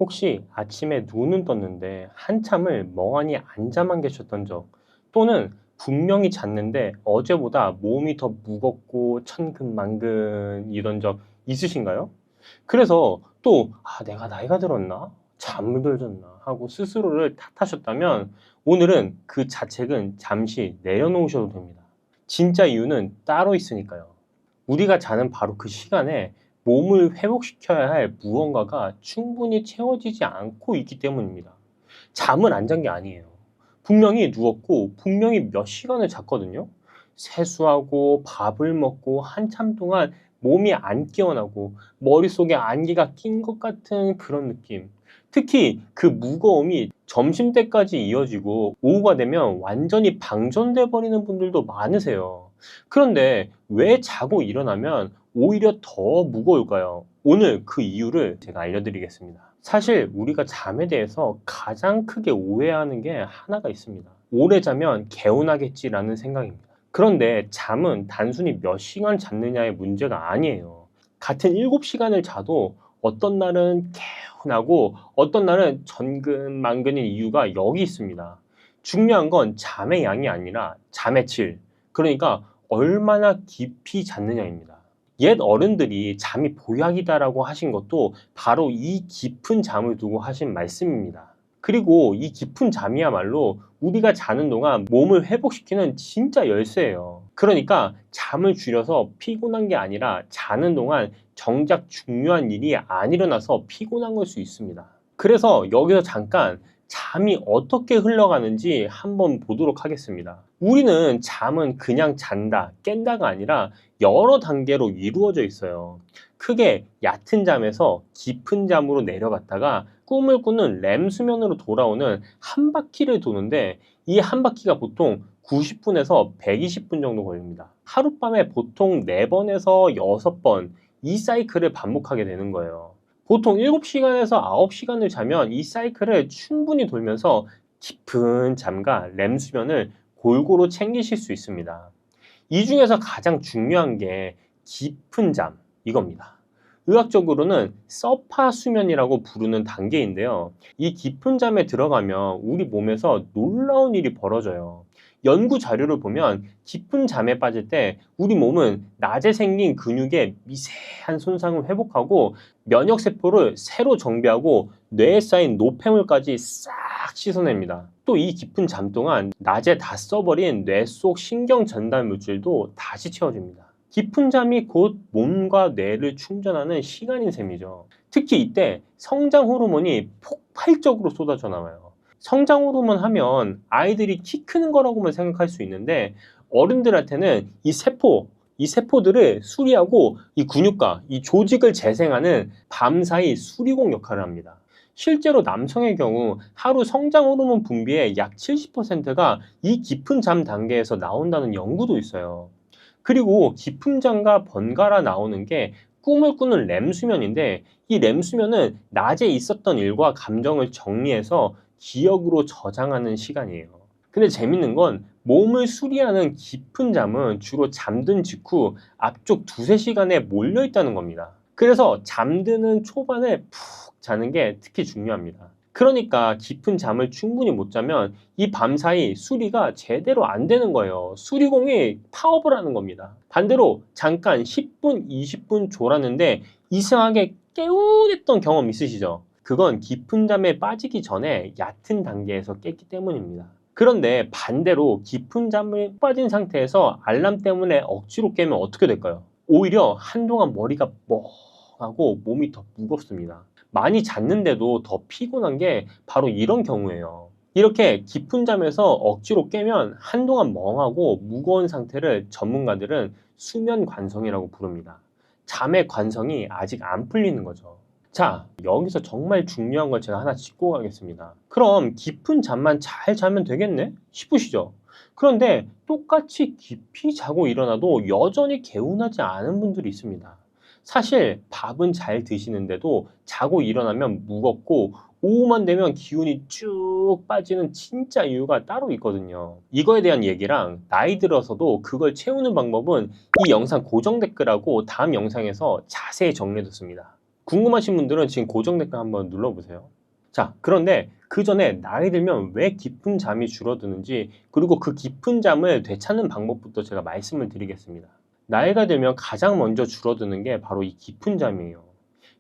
혹시 아침에 눈은 떴는데 한참을 멍하니 앉아만 계셨던 적, 또는 분명히 잤는데 어제보다 몸이 더 무겁고 천근만근 이런 적 있으신가요? 그래서 또 내가 나이가 들었나? 잠을 덜 잤나? 하고 스스로를 탓하셨다면 오늘은 그 자책은 잠시 내려놓으셔도 됩니다. 진짜 이유는 따로 있으니까요. 우리가 자는 바로 그 시간에 몸을 회복시켜야 할 무언가가 충분히 채워지지 않고 있기 때문입니다. 잠을 안 잔 게 아니에요. 분명히 누웠고 분명히 몇 시간을 잤거든요. 세수하고 밥을 먹고 한참 동안 몸이 안 깨어나고 머릿속에 안개가 낀 것 같은 그런 느낌. 특히 그 무거움이 점심때까지 이어지고 오후가 되면 완전히 방전돼 버리는 분들도 많으세요. 그런데 왜 자고 일어나면 오히려 더 무거울까요? 오늘 그 이유를 제가 알려드리겠습니다. 사실 우리가 잠에 대해서 가장 크게 오해하는 게 하나가 있습니다. 오래 자면 개운하겠지라는 생각입니다. 그런데 잠은 단순히 몇 시간 잤느냐의 문제가 아니에요. 같은 7시간을 자도 어떤 날은 개운하고 어떤 날은 전근만근인 이유가 여기 있습니다. 중요한 건 잠의 양이 아니라 잠의 질, 그러니까 얼마나 깊이 잤느냐입니다. 옛 어른들이 잠이 보약이다라고 하신 것도 바로 이 깊은 잠을 두고 하신 말씀입니다. 그리고 이 깊은 잠이야말로 우리가 자는 동안 몸을 회복시키는 진짜 열쇠예요. 그러니까 잠을 줄여서 피곤한 게 아니라 자는 동안 정작 중요한 일이 안 일어나서 피곤한 걸 수 있습니다. 그래서 여기서 잠깐 잠이 어떻게 흘러가는지 한번 보도록 하겠습니다. 우리는 잠은 그냥 잔다, 깬다가 아니라 여러 단계로 이루어져 있어요. 크게 얕은 잠에서 깊은 잠으로 내려갔다가 꿈을 꾸는 렘 수면으로 돌아오는 한 바퀴를 도는데, 이 한 바퀴가 보통 90분에서 120분 정도 걸립니다. 하룻밤에 보통 4번에서 6번 이 사이클을 반복하게 되는 거예요. 보통 7시간에서 9시간을 자면 이 사이클을 충분히 돌면서 깊은 잠과 렘 수면을 골고루 챙기실 수 있습니다. 이 중에서 가장 중요한 게 깊은 잠, 이겁니다. 의학적으로는 서파 수면이라고 부르는 단계인데요. 이 깊은 잠에 들어가면 우리 몸에서 놀라운 일이 벌어져요. 연구 자료를 보면 깊은 잠에 빠질 때 우리 몸은 낮에 생긴 근육의 미세한 손상을 회복하고 면역세포를 새로 정비하고 뇌에 쌓인 노폐물까지 싹 씻어냅니다. 또 이 깊은 잠 동안 낮에 다 써버린 뇌 속 신경 전달 물질도 다시 채워줍니다. 깊은 잠이 곧 몸과 뇌를 충전하는 시간인 셈이죠. 특히 이때 성장 호르몬이 폭발적으로 쏟아져 나와요. 성장 호르몬 하면 아이들이 키 크는 거라고만 생각할 수 있는데, 어른들한테는 이 세포들을 수리하고 이 근육과 이 조직을 재생하는 밤사이 수리공 역할을 합니다. 실제로 남성의 경우 하루 성장 호르몬 분비의 약 70%가 이 깊은 잠 단계에서 나온다는 연구도 있어요. 그리고 깊은 잠과 번갈아 나오는 게 꿈을 꾸는 렘 수면인데, 이 렘 수면은 낮에 있었던 일과 감정을 정리해서 기억으로 저장하는 시간이에요. 근데 재밌는 건 몸을 수리하는 깊은 잠은 주로 잠든 직후 앞쪽 2~3시간에 몰려 있다는 겁니다. 그래서 잠드는 초반에 푹 자는 게 특히 중요합니다. 그러니까 깊은 잠을 충분히 못 자면 이 밤사이 수리가 제대로 안 되는 거예요. 수리공이 파업을 하는 겁니다. 반대로 잠깐 10분, 20분 졸았는데 이상하게 개운했던 경험 있으시죠? 그건 깊은 잠에 빠지기 전에 얕은 단계에서 깼기 때문입니다. 그런데 반대로 깊은 잠에 빠진 상태에서 알람 때문에 억지로 깨면 어떻게 될까요? 오히려 한동안 머리가 멍하고 몸이 더 무겁습니다. 많이 잤는데도 더 피곤한 게 바로 이런 경우예요. 이렇게 깊은 잠에서 억지로 깨면 한동안 멍하고 무거운 상태를 전문가들은 수면 관성이라고 부릅니다. 잠의 관성이 아직 안 풀리는 거죠. 자, 여기서 정말 중요한 걸 제가 하나 짚고 가겠습니다. 그럼 깊은 잠만 잘 자면 되겠네? 싶으시죠? 그런데 똑같이 깊이 자고 일어나도 여전히 개운하지 않은 분들이 있습니다. 사실 밥은 잘 드시는데도 자고 일어나면 무겁고 오후만 되면 기운이 쭉 빠지는 진짜 이유가 따로 있거든요. 이거에 대한 얘기랑 나이 들어서도 그걸 채우는 방법은 이 영상 고정 댓글하고 다음 영상에서 자세히 정리해뒀습니다. 궁금하신 분들은 지금 고정 댓글 한번 눌러보세요. 자, 그런데 그 전에 나이 들면 왜 깊은 잠이 줄어드는지, 그리고 그 깊은 잠을 되찾는 방법부터 제가 말씀을 드리겠습니다. 나이가 들면 가장 먼저 줄어드는 게 바로 이 깊은 잠이에요.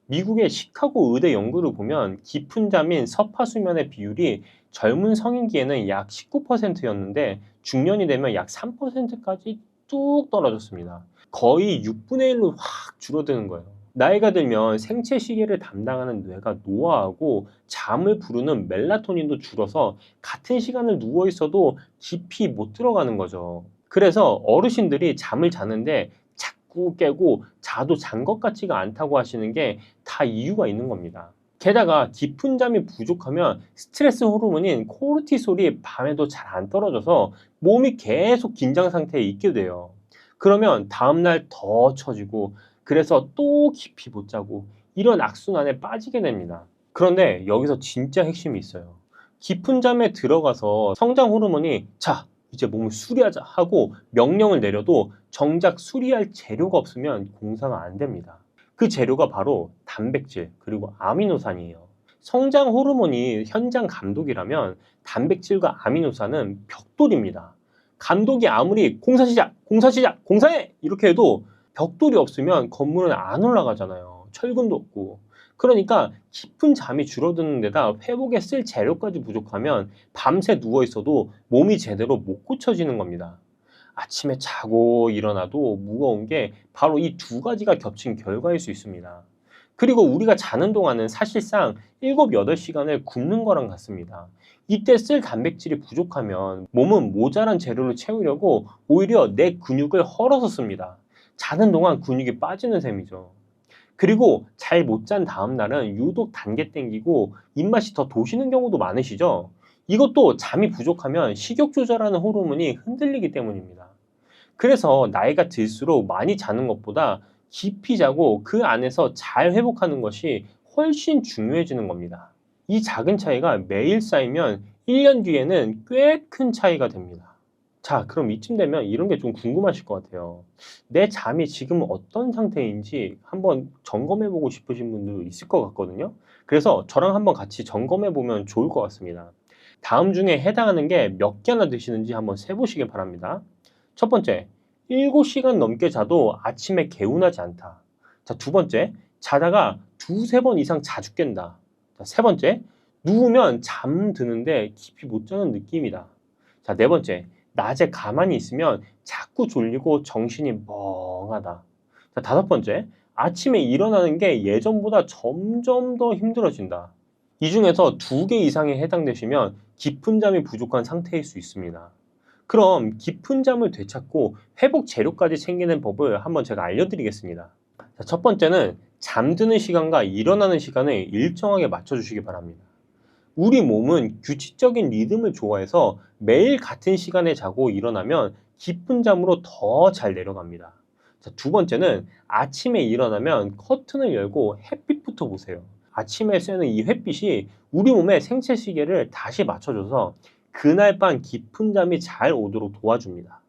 미국의 시카고 의대 연구를 보면 깊은 잠인 서파수면의 비율이 젊은 성인기에는 약 19%였는데 중년이 되면 약 3%까지 뚝 떨어졌습니다. 거의 6분의 1로 확 줄어드는 거예요. 나이가 들면 생체 시계를 담당하는 뇌가 노화하고 잠을 부르는 멜라토닌도 줄어서 같은 시간을 누워 있어도 깊이 못 들어가는 거죠. 그래서 어르신들이 잠을 자는데 자꾸 깨고 자도 잔 것 같지가 않다고 하시는 게 다 이유가 있는 겁니다. 게다가 깊은 잠이 부족하면 스트레스 호르몬인 코르티솔이 밤에도 잘 안 떨어져서 몸이 계속 긴장 상태에 있게 돼요. 그러면 다음날 더 처지고, 그래서 또 깊이 못 자고, 이런 악순환에 빠지게 됩니다. 그런데 여기서 진짜 핵심이 있어요. 깊은 잠에 들어가서 성장 호르몬이 자, 이제 몸을 수리하자 하고 명령을 내려도 정작 수리할 재료가 없으면 공사가 안 됩니다. 그 재료가 바로 단백질 그리고 아미노산이에요. 성장 호르몬이 현장 감독이라면 단백질과 아미노산은 벽돌입니다. 감독이 아무리 공사 시작, 공사 시작, 공사해! 이렇게 해도 벽돌이 없으면 건물은 안 올라가잖아요. 철근도 없고. 그러니까 깊은 잠이 줄어드는 데다 회복에 쓸 재료까지 부족하면 밤새 누워 있어도 몸이 제대로 못 고쳐지는 겁니다. 아침에 자고 일어나도 무거운 게 바로 이 두 가지가 겹친 결과일 수 있습니다. 그리고 우리가 자는 동안은 사실상 7, 8시간을 굶는 거랑 같습니다. 이때 쓸 단백질이 부족하면 몸은 모자란 재료를 채우려고 오히려 내 근육을 헐어서 씁니다. 자는 동안 근육이 빠지는 셈이죠. 그리고 잘 못 잔 다음 날은 유독 단계 땡기고 입맛이 더 도시는 경우도 많으시죠? 이것도 잠이 부족하면 식욕 조절하는 호르몬이 흔들리기 때문입니다. 그래서 나이가 들수록 많이 자는 것보다 깊이 자고 그 안에서 잘 회복하는 것이 훨씬 중요해지는 겁니다. 이 작은 차이가 매일 쌓이면 1년 뒤에는 꽤 큰 차이가 됩니다. 자, 그럼 이쯤 되면 이런 게 좀 궁금하실 것 같아요. 내 잠이 지금 어떤 상태인지 한번 점검해보고 싶으신 분도 있을 것 같거든요. 그래서 저랑 한번 같이 점검해보면 좋을 것 같습니다. 다음 중에 해당하는 게 몇 개나 되시는지 한번 세보시길 바랍니다. 첫 번째, 7시간 넘게 자도 아침에 개운하지 않다. 자, 두 번째, 자다가 두세 번 이상 자주 깬다. 자, 세 번째, 누우면 잠드는데 깊이 못 자는 느낌이다. 자, 네 번째, 낮에 가만히 있으면 자꾸 졸리고 정신이 멍하다. 자, 다섯 번째, 아침에 일어나는 게 예전보다 점점 더 힘들어진다. 이 중에서 2개 이상에 해당되시면 깊은 잠이 부족한 상태일 수 있습니다. 그럼 깊은 잠을 되찾고 회복 재료까지 챙기는 법을 한번 제가 알려드리겠습니다. 자, 첫 번째는 잠드는 시간과 일어나는 시간을 일정하게 맞춰주시기 바랍니다. 우리 몸은 규칙적인 리듬을 좋아해서 매일 같은 시간에 자고 일어나면 깊은 잠으로 더 잘 내려갑니다. 자, 두 번째는 아침에 일어나면 커튼을 열고 햇빛부터 보세요. 아침에 쐬는 이 햇빛이 우리 몸의 생체 시계를 다시 맞춰줘서 그날 밤 깊은 잠이 잘 오도록 도와줍니다.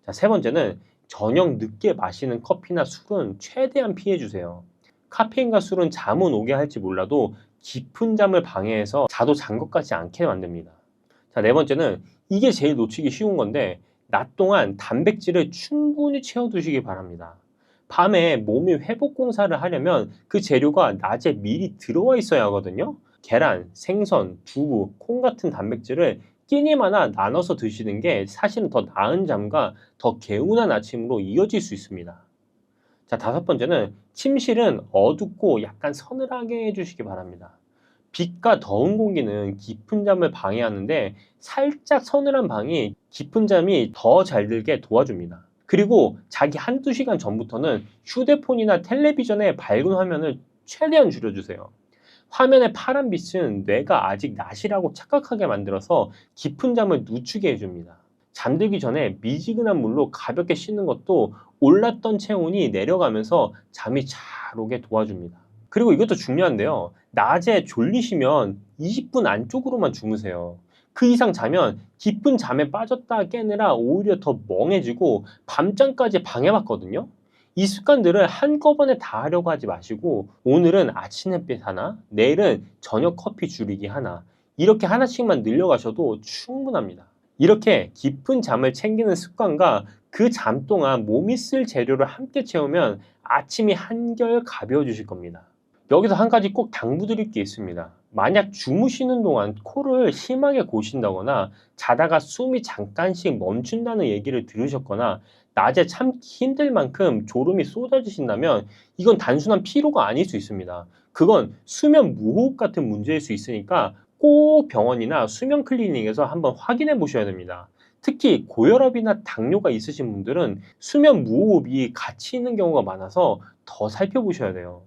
자, 세 번째는 저녁 늦게 마시는 커피나 술은 최대한 피해주세요. 카페인과 술은 잠은 오게 할지 몰라도 깊은 잠을 방해해서 자도 잔 것 같지 않게 만듭니다. 자, 네 번째는 이게 제일 놓치기 쉬운 건데 낮 동안 단백질을 충분히 채워두시기 바랍니다. 밤에 몸이 회복 공사를 하려면 그 재료가 낮에 미리 들어와 있어야 하거든요. 계란, 생선, 두부, 콩 같은 단백질을 끼님 하나 나눠서 드시는 게 사실은 더 나은 잠과 더 개운한 아침으로 이어질 수 있습니다. 자, 다섯 번째는 침실은 어둡고 약간 서늘하게 해주시기 바랍니다. 빛과 더운 공기는 깊은 잠을 방해하는데 살짝 서늘한 방이 깊은 잠이 더 잘 들게 도와줍니다. 그리고 자기 한두 시간 전부터는 휴대폰이나 텔레비전의 밝은 화면을 최대한 줄여주세요. 화면의 파란 빛은 뇌가 아직 낮이라고 착각하게 만들어서 깊은 잠을 늦추게 해줍니다. 잠들기 전에 미지근한 물로 가볍게 씻는 것도 올랐던 체온이 내려가면서 잠이 잘 오게 도와줍니다. 그리고 이것도 중요한데요. 낮에 졸리시면 20분 안쪽으로만 주무세요. 그 이상 자면 깊은 잠에 빠졌다 깨느라 오히려 더 멍해지고 밤잠까지 방해받거든요. 이 습관들을 한꺼번에 다 하려고 하지 마시고 오늘은 아침 햇빛 하나, 내일은 저녁 커피 줄이기 하나, 이렇게 하나씩만 늘려가셔도 충분합니다. 이렇게 깊은 잠을 챙기는 습관과 그 잠 동안 몸이 쓸 재료를 함께 채우면 아침이 한결 가벼워지실 겁니다. 여기서 한 가지 꼭 당부드릴 게 있습니다. 만약 주무시는 동안 코를 심하게 고신다거나 자다가 숨이 잠깐씩 멈춘다는 얘기를 들으셨거나 낮에 참기 힘들 만큼 졸음이 쏟아지신다면 이건 단순한 피로가 아닐 수 있습니다. 그건 수면 무호흡 같은 문제일 수 있으니까 꼭 병원이나 수면 클리닉에서 한번 확인해 보셔야 됩니다. 특히 고혈압이나 당뇨가 있으신 분들은 수면 무호흡이 같이 있는 경우가 많아서 더 살펴보셔야 돼요.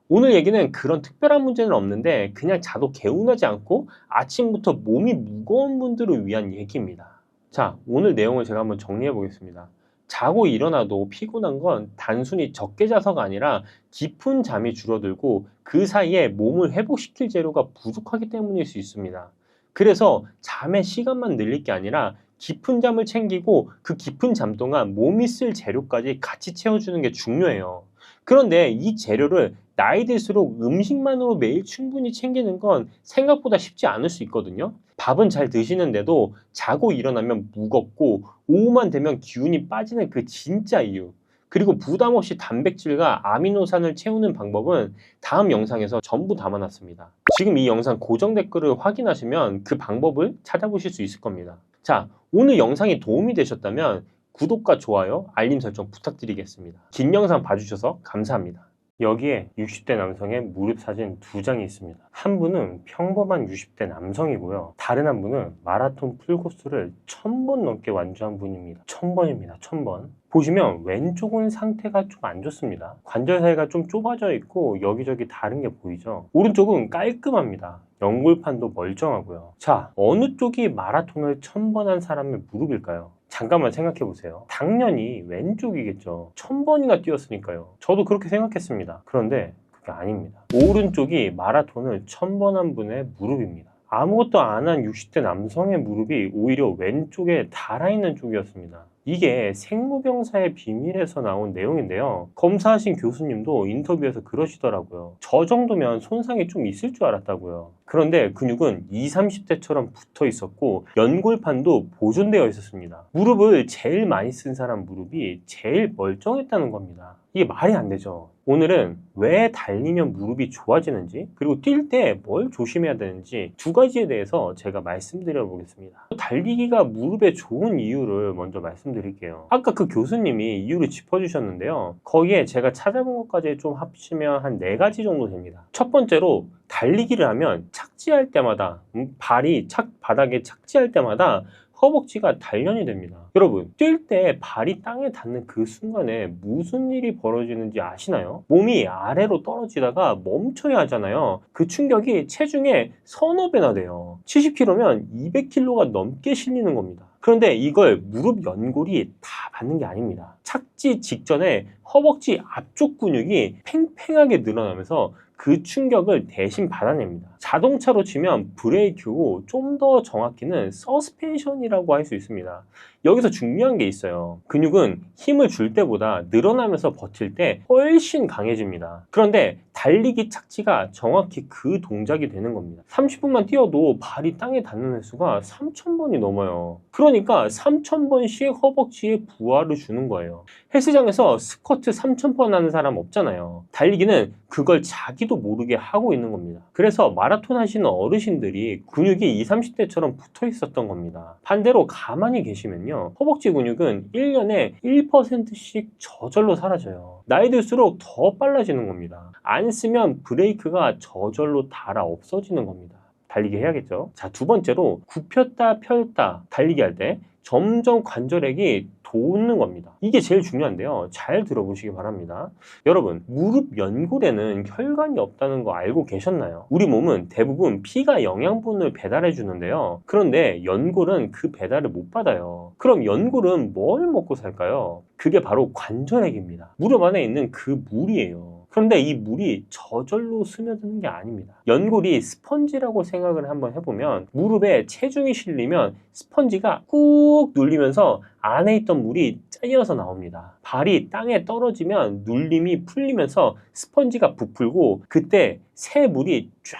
오늘 얘기는 그런 특별한 문제는 없는데 그냥 자도 개운하지 않고 아침부터 몸이 무거운 분들을 위한 얘기입니다. 자, 오늘 내용을 제가 한번 정리해 보겠습니다. 자고 일어나도 피곤한 건 단순히 적게 자서가 아니라 깊은 잠이 줄어들고 그 사이에 몸을 회복시킬 재료가 부족하기 때문일 수 있습니다. 그래서 잠의 시간만 늘릴 게 아니라 깊은 잠을 챙기고 그 깊은 잠 동안 몸이 쓸 재료까지 같이 채워주는 게 중요해요. 그런데 이 재료를 나이 들수록 음식만으로 매일 충분히 챙기는 건 생각보다 쉽지 않을 수 있거든요. 밥은 잘 드시는데도 자고 일어나면 무겁고 오후만 되면 기운이 빠지는 그 진짜 이유. 그리고 부담 없이 단백질과 아미노산을 채우는 방법은 다음 영상에서 전부 담아놨습니다. 지금 이 영상 고정 댓글을 확인하시면 그 방법을 찾아보실 수 있을 겁니다. 자, 오늘 영상이 도움이 되셨다면 구독과 좋아요, 알림 설정 부탁드리겠습니다. 긴 영상 봐주셔서 감사합니다. 여기에 60대 남성의 무릎 사진 2장이 있습니다. 한 분은 평범한 60대 남성이고요. 다른 한 분은 마라톤 풀코스를 1000번 넘게 완주한 분입니다. 1000번입니다. 1000번. 보시면 왼쪽은 상태가 좀 안 좋습니다. 관절 사이가 좀 좁아져 있고 여기저기 다른 게 보이죠. 오른쪽은 깔끔합니다. 연골판도 멀쩡하고요. 자, 어느 쪽이 마라톤을 1000번 한 사람의 무릎일까요? 잠깐만 생각해 보세요. 당연히 왼쪽이겠죠. 1000번이나 뛰었으니까요. 저도 그렇게 생각했습니다. 그런데 그게 아닙니다. 오른쪽이 마라톤을 1000번 한 분의 무릎입니다. 아무것도 안 한 60대 남성의 무릎이 오히려 왼쪽에 달아있는 쪽이었습니다. 이게 생무병사의 비밀에서 나온 내용인데요. 검사하신 교수님도 인터뷰에서 그러시더라고요. 저 정도면 손상이 좀 있을 줄 알았다고요. 그런데 근육은 20, 30대처럼 붙어 있었고 연골판도 보존되어 있었습니다. 무릎을 제일 많이 쓴 사람 무릎이 제일 멀쩡했다는 겁니다. 이게 말이 안 되죠. 오늘은 왜 달리면 무릎이 좋아지는지 그리고 뛸 때 뭘 조심해야 되는지 두 가지에 대해서 제가 말씀드려 보겠습니다. 달리기가 무릎에 좋은 이유를 먼저 말씀드릴게요. 아까 그 교수님이 이유를 짚어주셨는데요. 거기에 제가 찾아본 것까지 좀 합치면 한 4가지 정도 됩니다. 첫 번째로 달리기를 하면 착지할 때마다 발이 바닥에 착지할 때마다 허벅지가 단련이 됩니다. 여러분, 뛸 때 발이 땅에 닿는 그 순간에 무슨 일이 벌어지는지 아시나요? 몸이 아래로 떨어지다가 멈춰야 하잖아요. 그 충격이 체중의 서너 배나 돼요. 70kg면 200kg가 넘게 실리는 겁니다. 그런데 이걸 무릎 연골이 다 받는 게 아닙니다. 착지 직전에 허벅지 앞쪽 근육이 팽팽하게 늘어나면서 그 충격을 대신 받아냅니다. 자동차로 치면 브레이크고 좀 더 정확히는 서스펜션이라고 할 수 있습니다. 여기서 중요한 게 있어요. 근육은 힘을 줄 때보다 늘어나면서 버틸 때 훨씬 강해집니다. 그런데 달리기 착지가 정확히 그 동작이 되는 겁니다. 30분만 뛰어도 발이 땅에 닿는 횟수가 3000번이 넘어요. 그러니까 3000번씩 허벅지에 부하를 주는 거예요. 헬스장에서 스쿼트 3000번 하는 사람 없잖아요. 달리기는 그걸 자기도 모르게 하고 있는 겁니다. 그래서 마라톤 하시는 어르신들이 근육이 20, 30대처럼 붙어 있었던 겁니다. 반대로 가만히 계시면요, 허벅지 근육은 1년에 1%씩 저절로 사라져요. 나이 들수록 더 빨라지는 겁니다. 안 쓰면 브레이크가 저절로 닳아 없어지는 겁니다. 달리기 해야겠죠. 자, 두 번째로 굽혔다 펼다 달리기 할 때 점점 관절액이 돋는 겁니다. 이게 제일 중요한데요. 잘 들어보시기 바랍니다. 여러분, 무릎 연골에는 혈관이 없다는 거 알고 계셨나요? 우리 몸은 대부분 피가 영양분을 배달해 주는데요. 그런데 연골은 그 배달을 못 받아요. 그럼 연골은 뭘 먹고 살까요? 그게 바로 관절액입니다. 무릎 안에 있는 그 물이에요. 그런데 이 물이 저절로 스며드는 게 아닙니다. 연골이 스펀지라고 생각을 한번 해보면 무릎에 체중이 실리면 스펀지가 꾹 눌리면서 안에 있던 물이 짜여서 나옵니다. 발이 땅에 떨어지면 눌림이 풀리면서 스펀지가 부풀고 그때 새 물이 쫙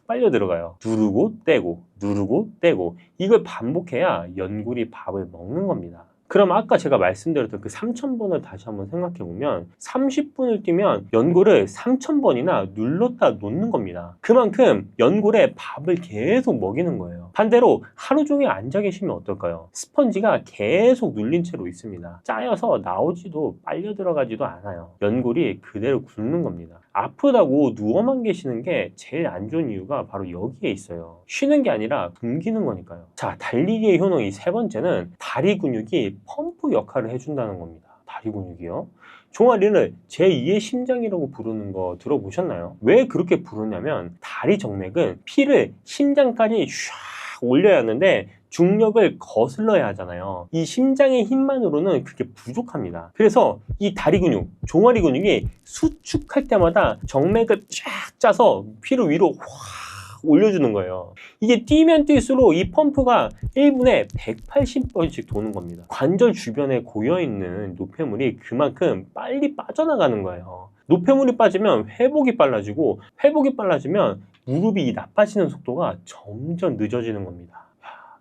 빨려 들어가요. 누르고 떼고 누르고 떼고 이걸 반복해야 연골이 밥을 먹는 겁니다. 그럼 아까 제가 말씀드렸던 그 3000번을 다시 한번 생각해 보면 30분을 뛰면 연골을 3000번이나 눌렀다 놓는 겁니다. 그만큼 연골에 밥을 계속 먹이는 거예요. 반대로 하루 종일 앉아 계시면 어떨까요? 스펀지가 계속 눌린 채로 있습니다. 짜여서 나오지도 빨려 들어가지도 않아요. 연골이 그대로 굵는 겁니다. 아프다고 누워만 계시는 게 제일 안 좋은 이유가 바로 여기에 있어요. 쉬는 게 아니라 굶기는 거니까요. 자, 달리기의 효능 이 세 번째는 다리 근육이 펌프 역할을 해준다는 겁니다. 다리 근육이요. 종아리를 제2의 심장이라고 부르는 거 들어보셨나요? 왜 그렇게 부르냐면 다리 정맥은 피를 심장까지 쫙 올려야 하는데 중력을 거슬러야 하잖아요. 이 심장의 힘만으로는 그게 부족합니다. 그래서 이 다리 근육, 종아리 근육이 수축할 때마다 정맥을 쫙 짜서 피를 위로 확 올려주는 거예요. 이게 뛰면 뛸수록 이 펌프가 1분에 180번씩 도는 겁니다. 관절 주변에 고여있는 노폐물이 그만큼 빨리 빠져나가는 거예요. 노폐물이 빠지면 회복이 빨라지고 회복이 빨라지면 무릎이 나빠지는 속도가 점점 늦어지는 겁니다.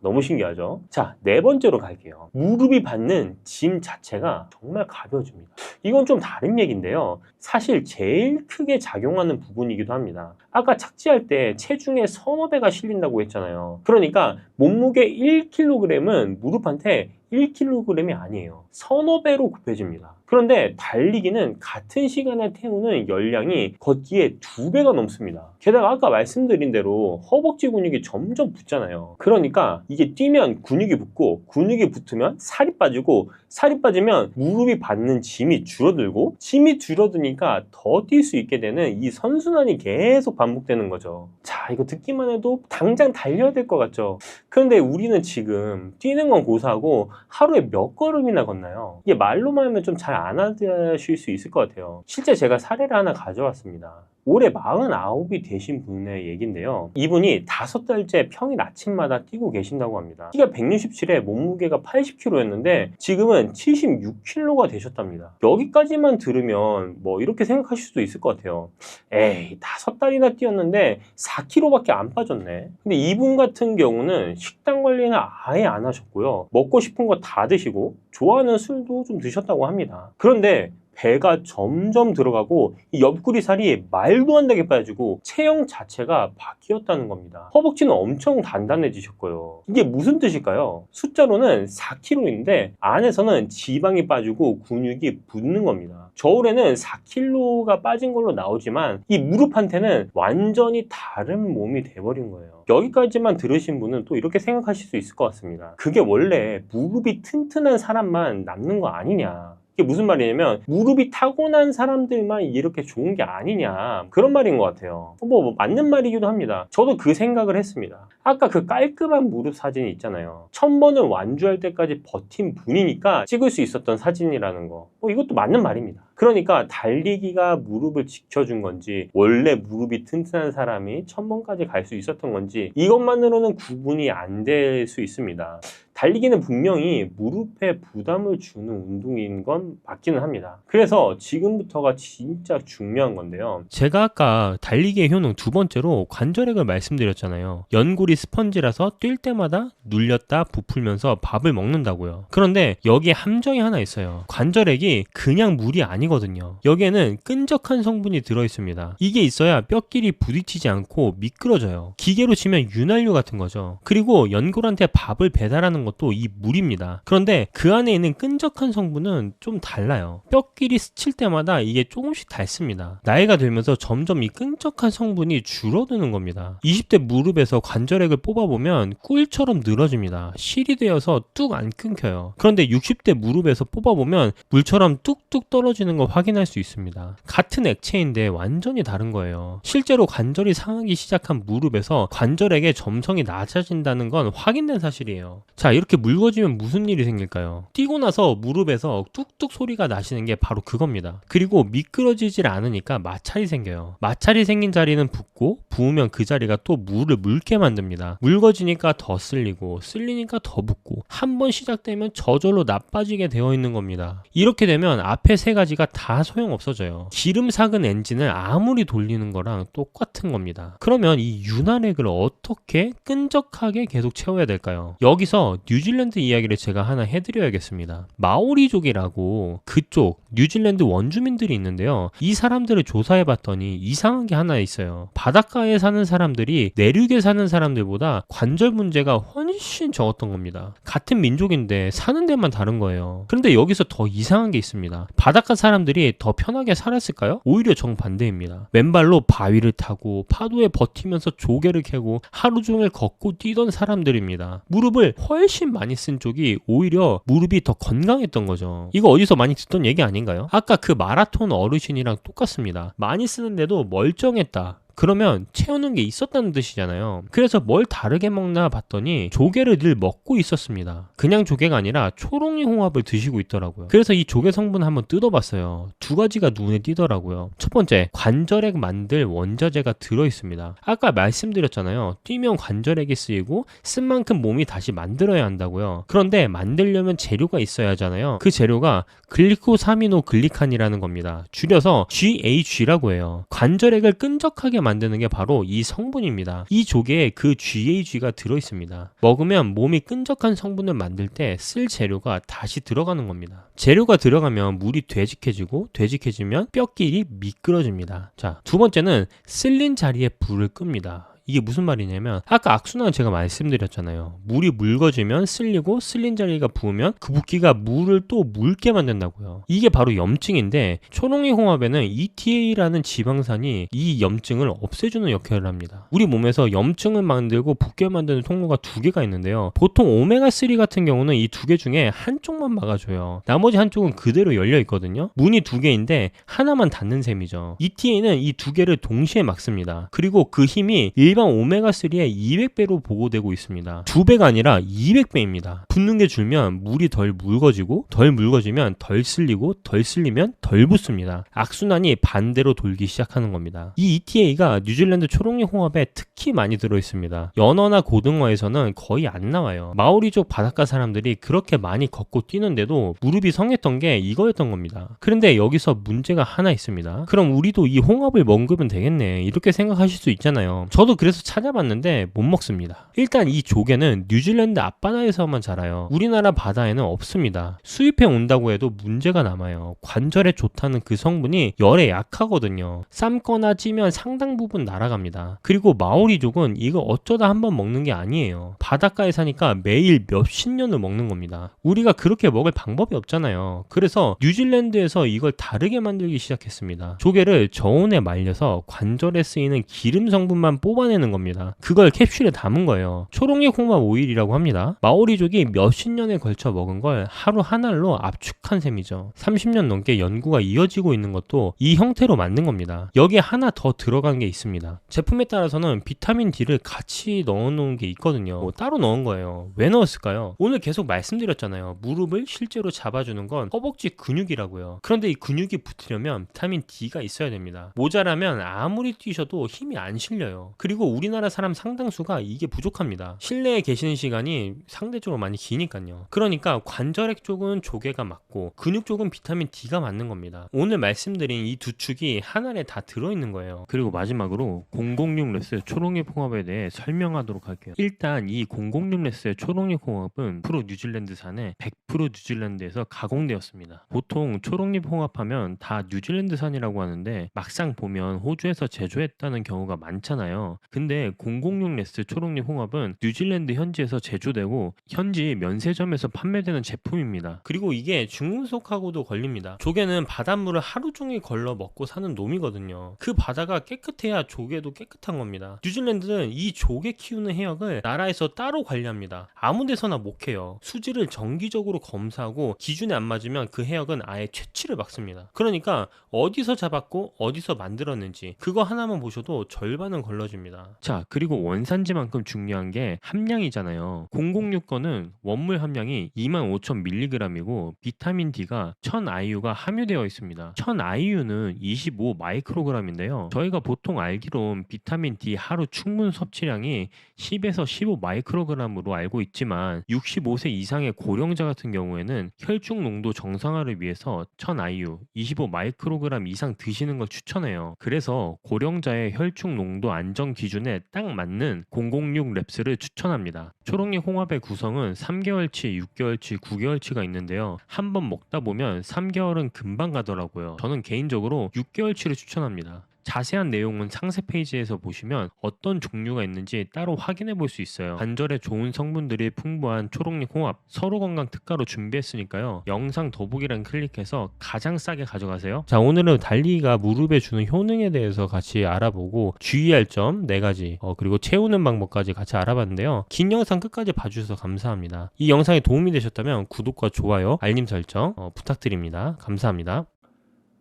너무 신기하죠? 자, 네 번째로 갈게요. 무릎이 받는 짐 자체가 정말 가벼워집니다. 이건 좀 다른 얘기인데요. 사실 제일 크게 작용하는 부분이기도 합니다. 아까 착지할 때 체중에 서너 배가 실린다고 했잖아요. 그러니까 몸무게 1kg은 무릎한테 1kg이 아니에요. 서너 배로 굽혀집니다. 그런데 달리기는 같은 시간에 태우는 열량이 걷기에 2배가 넘습니다. 게다가 아까 말씀드린 대로 허벅지 근육이 점점 붙잖아요. 그러니까 이게 뛰면 근육이 붙고 근육이 붙으면 살이 빠지고 살이 빠지면 무릎이 받는 짐이 줄어들고 짐이 줄어드니까 더 뛸 수 있게 되는 이 선순환이 계속 반복되는 거죠. 자, 이거 듣기만 해도 당장 달려야 될 것 같죠? 그런데 우리는 지금 뛰는 건 고사하고 하루에 몇 걸음이나 걷나요? 이게 말로만 하면 좀 잘 안 하실 수 있을 것 같아요. 실제 제가 사례를 하나 가져왔습니다. 올해 49이 되신 분의 얘기인데요. 이분이 5달째 평일 아침마다 뛰고 계신다고 합니다. 키가 167에 몸무게가 80kg였는데 지금은 76kg가 되셨답니다. 여기까지만 들으면 뭐 이렇게 생각하실 수도 있을 것 같아요. 에이, 5달이나 뛰었는데 4kg밖에 안 빠졌네. 근데 이분 같은 경우는 식단 관리는 아예 안 하셨고요. 먹고 싶은 거 다 드시고 좋아하는 술도 좀 드셨다고 합니다. 그런데 배가 점점 들어가고 이 옆구리 살이 말도 안 되게 빠지고 체형 자체가 바뀌었다는 겁니다. 허벅지는 엄청 단단해지셨고요. 이게 무슨 뜻일까요? 숫자로는 4kg인데 안에서는 지방이 빠지고 근육이 붙는 겁니다. 저울에는 4kg가 빠진 걸로 나오지만 이 무릎한테는 완전히 다른 몸이 돼버린 거예요. 여기까지만 들으신 분은 또 이렇게 생각하실 수 있을 것 같습니다. 그게 원래 무릎이 튼튼한 사람만 남는 거 아니냐. 이게 무슨 말이냐면 무릎이 타고난 사람들만 이렇게 좋은 게 아니냐 그런 말인 것 같아요. 뭐 맞는 말이기도 합니다. 저도 그 생각을 했습니다. 아까 그 깔끔한 무릎 사진이 있잖아요. 1000번을 완주할 때까지 버틴 분이니까 찍을 수 있었던 사진이라는 거. 이것도 맞는 말입니다. 그러니까 달리기가 무릎을 지켜준 건지 원래 무릎이 튼튼한 사람이 1000번까지 갈 수 있었던 건지 이것만으로는 구분이 안 될 수 있습니다. 달리기는 분명히 무릎에 부담을 주는 운동인 건 맞기는 합니다. 그래서 지금부터가 진짜 중요한 건데요. 제가 아까 달리기의 효능 두 번째로 관절액을 말씀드렸잖아요. 연골이 스펀지라서 뛸 때마다 눌렸다 부풀면서 밥을 먹는다고요. 그런데 여기에 함정이 하나 있어요. 관절액이 그냥 물이 아니거든요. 여기에는 끈적한 성분이 들어있습니다. 이게 있어야 뼈끼리 부딪히지 않고 미끄러져요. 기계로 치면 윤활유 같은 거죠. 그리고 연골한테 밥을 배달하는 것도 이 물입니다. 그런데 그 안에 있는 끈적한 성분은 좀 달라요. 뼈끼리 스칠 때마다 이게 조금씩 닳습니다. 나이가 들면서 점점 이 끈적한 성분이 줄어드는 겁니다. 20대 무릎에서 관절액을 뽑아보면 꿀처럼 늘어집니다. 실이 되어서 뚝 안 끊겨요. 그런데 60대 무릎에서 뽑아보면 물처럼 뚝뚝 떨어지는 있다는 걸 확인할 수 있습니다. 같은 액체인데 완전히 다른 거예요. 실제로 관절이 상하기 시작한 무릎에서 관절액의 점성이 낮아진다는 건 확인된 사실이에요. 자, 이렇게 묽어지면 무슨 일이 생길까요? 뛰고 나서 무릎에서 뚝뚝 소리가 나시는 게 바로 그겁니다. 그리고 미끄러지질 않으니까 마찰이 생겨요. 마찰이 생긴 자리는 붓고 부으면 그 자리가 또 물을 묽게 만듭니다. 묽어지니까 더 쓸리고 쓸리니까 더 붓고 한 번 시작되면 저절로 나빠지게 되어 있는 겁니다. 이렇게 되면 앞에 세 가지가 다 소용없어져요. 기름 삭은 엔진을 아무리 돌리는 거랑 똑같은 겁니다. 그러면 이 윤활액을 어떻게 끈적하게 계속 채워야 될까요? 여기서 뉴질랜드 이야기를 제가 하나 해드려야겠습니다. 마오리족이라고 그쪽 뉴질랜드 원주민들이 있는데요. 이 사람들을 조사해봤더니 이상한 게 하나 있어요. 바닷가에 사는 사람들이 내륙에 사는 사람들보다 관절 문제가 훨씬 적었던 겁니다. 같은 민족인데 사는 데만 다른 거예요. 그런데 여기서 더 이상한 게 있습니다. 바닷가 사람들이 더 편하게 살았을까요? 오히려 정반대입니다. 맨발로 바위를 타고 파도에 버티면서 조개를 캐고 하루 종일 걷고 뛰던 사람들입니다. 무릎을 훨씬 많이 쓴 쪽이 오히려 무릎이 더 건강했던 거죠. 이거 어디서 많이 듣던 얘기 아닌가요? 아까 그 마라톤 어르신이랑 똑같습니다. 많이 쓰는데도 멀쩡했다. 그러면 채우는 게 있었다는 뜻이잖아요. 그래서 뭘 다르게 먹나 봤더니 조개를 늘 먹고 있었습니다. 그냥 조개가 아니라 초롱이 홍합을 드시고 있더라고요. 그래서 이 조개 성분 한번 뜯어봤어요. 두 가지가 눈에 띄더라고요. 첫 번째, 관절액 만들 원자재가 들어있습니다. 아까 말씀드렸잖아요. 뛰면 관절액이 쓰이고 쓴 만큼 몸이 다시 만들어야 한다고요. 그런데 만들려면 재료가 있어야 하잖아요. 그 재료가 글리코사미노글리칸이라는 겁니다. 줄여서 GH라고 해요. 관절액을 끈적하게 만드는 게 바로 이 성분입니다. 이 조개에 그 GAG가 들어있습니다. 먹으면 몸이 끈적한 성분을 만들 때 쓸 재료가 다시 들어가는 겁니다. 재료가 들어가면 물이 되직해지고 되직해지면 뼈끼리 미끄러집니다. 자, 두 번째는 쓸린 자리에 불을 끕니다. 이게 무슨 말이냐면 아까 악순환 제가 말씀드렸잖아요. 물이 묽어지면 쓸리고 쓸린 자리가 부으면 그 붓기가 물을 또 묽게 만든다고요. 이게 바로 염증인데 초롱이 홍합에는 ETA라는 지방산이 이 염증을 없애주는 역할을 합니다. 우리 몸에서 염증을 만들고 붓게 만드는 통로가 두 개가 있는데요. 보통 오메가3 같은 경우는 이 두 개 중에 한쪽만 막아줘요. 나머지 한쪽은 그대로 열려 있거든요. 문이 두 개인데 하나만 닫는 셈이죠. ETA는 이 두 개를 동시에 막습니다. 그리고 그 힘이 일반 오메가3의 200배로 보고되고 있습니다. 2배가 아니라 200배입니다. 붓는 게 줄면 물이 덜 묽어지고 덜 묽어지면 덜 쓸리고 덜 쓸리면 덜 붓습니다. 악순환이 반대로 돌기 시작하는 겁니다. 이 ETA가 뉴질랜드 초롱이 홍합에 특히 많이 들어있습니다. 연어나 고등어에서는 거의 안 나와요. 마오리족 바닷가 사람들이 그렇게 많이 걷고 뛰는데도 무릎이 성했던 게 이거였던 겁니다. 그런데 여기서 문제가 하나 있습니다. 그럼 우리도 이 홍합을 먹으면 되겠네 이렇게 생각하실 수 있잖아요. 저도 그래서 찾아봤는데 못 먹습니다. 일단 이 조개는 뉴질랜드 앞바다에서만 자라요. 우리나라 바다에는 없습니다. 수입해 온다고 해도 문제가 남아요. 관절에 좋다는 그 성분이 열에 약하거든요. 삶거나 찌면 상당 부분 날아갑니다. 그리고 마오리족은 이거 어쩌다 한번 먹는 게 아니에요. 바닷가에 사니까 매일 몇십 년을 먹는 겁니다. 우리가 그렇게 먹을 방법이 없잖아요. 그래서 뉴질랜드에서 이걸 다르게 만들기 시작했습니다. 조개를 저온에 말려서 관절에 쓰이는 기름 성분만 뽑아내는 겁니다. 그걸 캡슐에 담은 거예요. 초롱이 홍합 오일이라고 합니다. 마오리족이 몇십 년에 걸쳐 먹은 걸 하루 한 알로 압축한 셈이죠. 30년 넘게 연구가 이어지고 있는 것도 이 형태로 만든 겁니다. 여기에 하나 더 들어간 게 있습니다. 제품에 따라서는 비타민 D를 같이 넣어놓은 게 있거든요. 따로 넣은 거예요. 왜 넣었을까요? 오늘 계속 말씀드렸잖아요. 무릎을 실제로 잡아주는 건 허벅지 근육이라고요. 그런데 이 근육이 붙으려면 비타민 D가 있어야 됩니다. 모자라면 아무리 뛰셔도 힘이 안 실려요. 그리고 우리나라 사람 상당수가 이게 부족합니다. 실내에 계시는 시간이 상대적으로 많이 기니까요. 그러니까 관절액 쪽은 조개가 맞고 근육 쪽은 비타민 D가 맞는 겁니다. 오늘 말씀드린 이 두 축이 한 알에 다 들어있는 거예요. 그리고 마지막으로 006레스 초롱이 홍합에 대해 설명하도록 할게요. 일단 이 006레스의 초롱이 홍합은 프로 뉴질랜드산에 100% 뉴질랜드에서 가공되었습니다. 보통 초롱이 홍합하면 다 뉴질랜드산이라고 하는데 막상 보면 호주에서 제조했다는 경우가 많잖아요. 근데 006 레스 초록잎 홍합은 뉴질랜드 현지에서 제조되고 현지 면세점에서 판매되는 제품입니다. 그리고 이게 중금속하고도 걸립니다. 조개는 바닷물을 하루 종일 걸러 먹고 사는 놈이거든요. 그 바다가 깨끗해야 조개도 깨끗한 겁니다. 뉴질랜드는 이 조개 키우는 해역을 나라에서 따로 관리합니다. 아무 데서나 못 캐요. 수질을 정기적으로 검사하고 기준에 안 맞으면 그 해역은 아예 채취를 막습니다. 그러니까 어디서 잡았고 어디서 만들었는지 그거 하나만 보셔도 절반은 걸러집니다. 자, 그리고 원산지만큼 중요한 게 함량이잖아요. 006 거는 원물 함량이 25,000mg이고 비타민 D가 1000IU가 함유되어 있습니다. 1000IU는 25 마이크로그램인데요. 저희가 보통 알기론 비타민 D 하루 충분 섭취량이 10에서 15 마이크로그램으로 알고 있지만 65세 이상의 고령자 같은 경우에는 혈중 농도 정상화를 위해서 1000IU 25 마이크로그램 이상 드시는 걸 추천해요. 그래서 고령자의 혈중 농도 안정 기준에 딱 맞는 006 랩스를 추천합니다. 초록잎 홍합의 구성은 3개월치, 6개월치, 9개월치가 있는데요. 한번 먹다 보면 3개월은 금방 가더라고요. 저는 개인적으로 6개월치를 추천합니다. 자세한 내용은 상세 페이지에서 보시면 어떤 종류가 있는지 따로 확인해 볼 수 있어요. 관절에 좋은 성분들이 풍부한 초록잎 홍합 서로 건강 특가로 준비했으니까요. 영상 더보기란 클릭해서 가장 싸게 가져가세요. 자, 오늘은 달리기가 무릎에 주는 효능에 대해서 같이 알아보고 주의할 점 4가지 그리고 채우는 방법까지 같이 알아봤는데요. 긴 영상 끝까지 봐주셔서 감사합니다. 이 영상이 도움이 되셨다면 구독과 좋아요, 알림 설정 부탁드립니다. 감사합니다.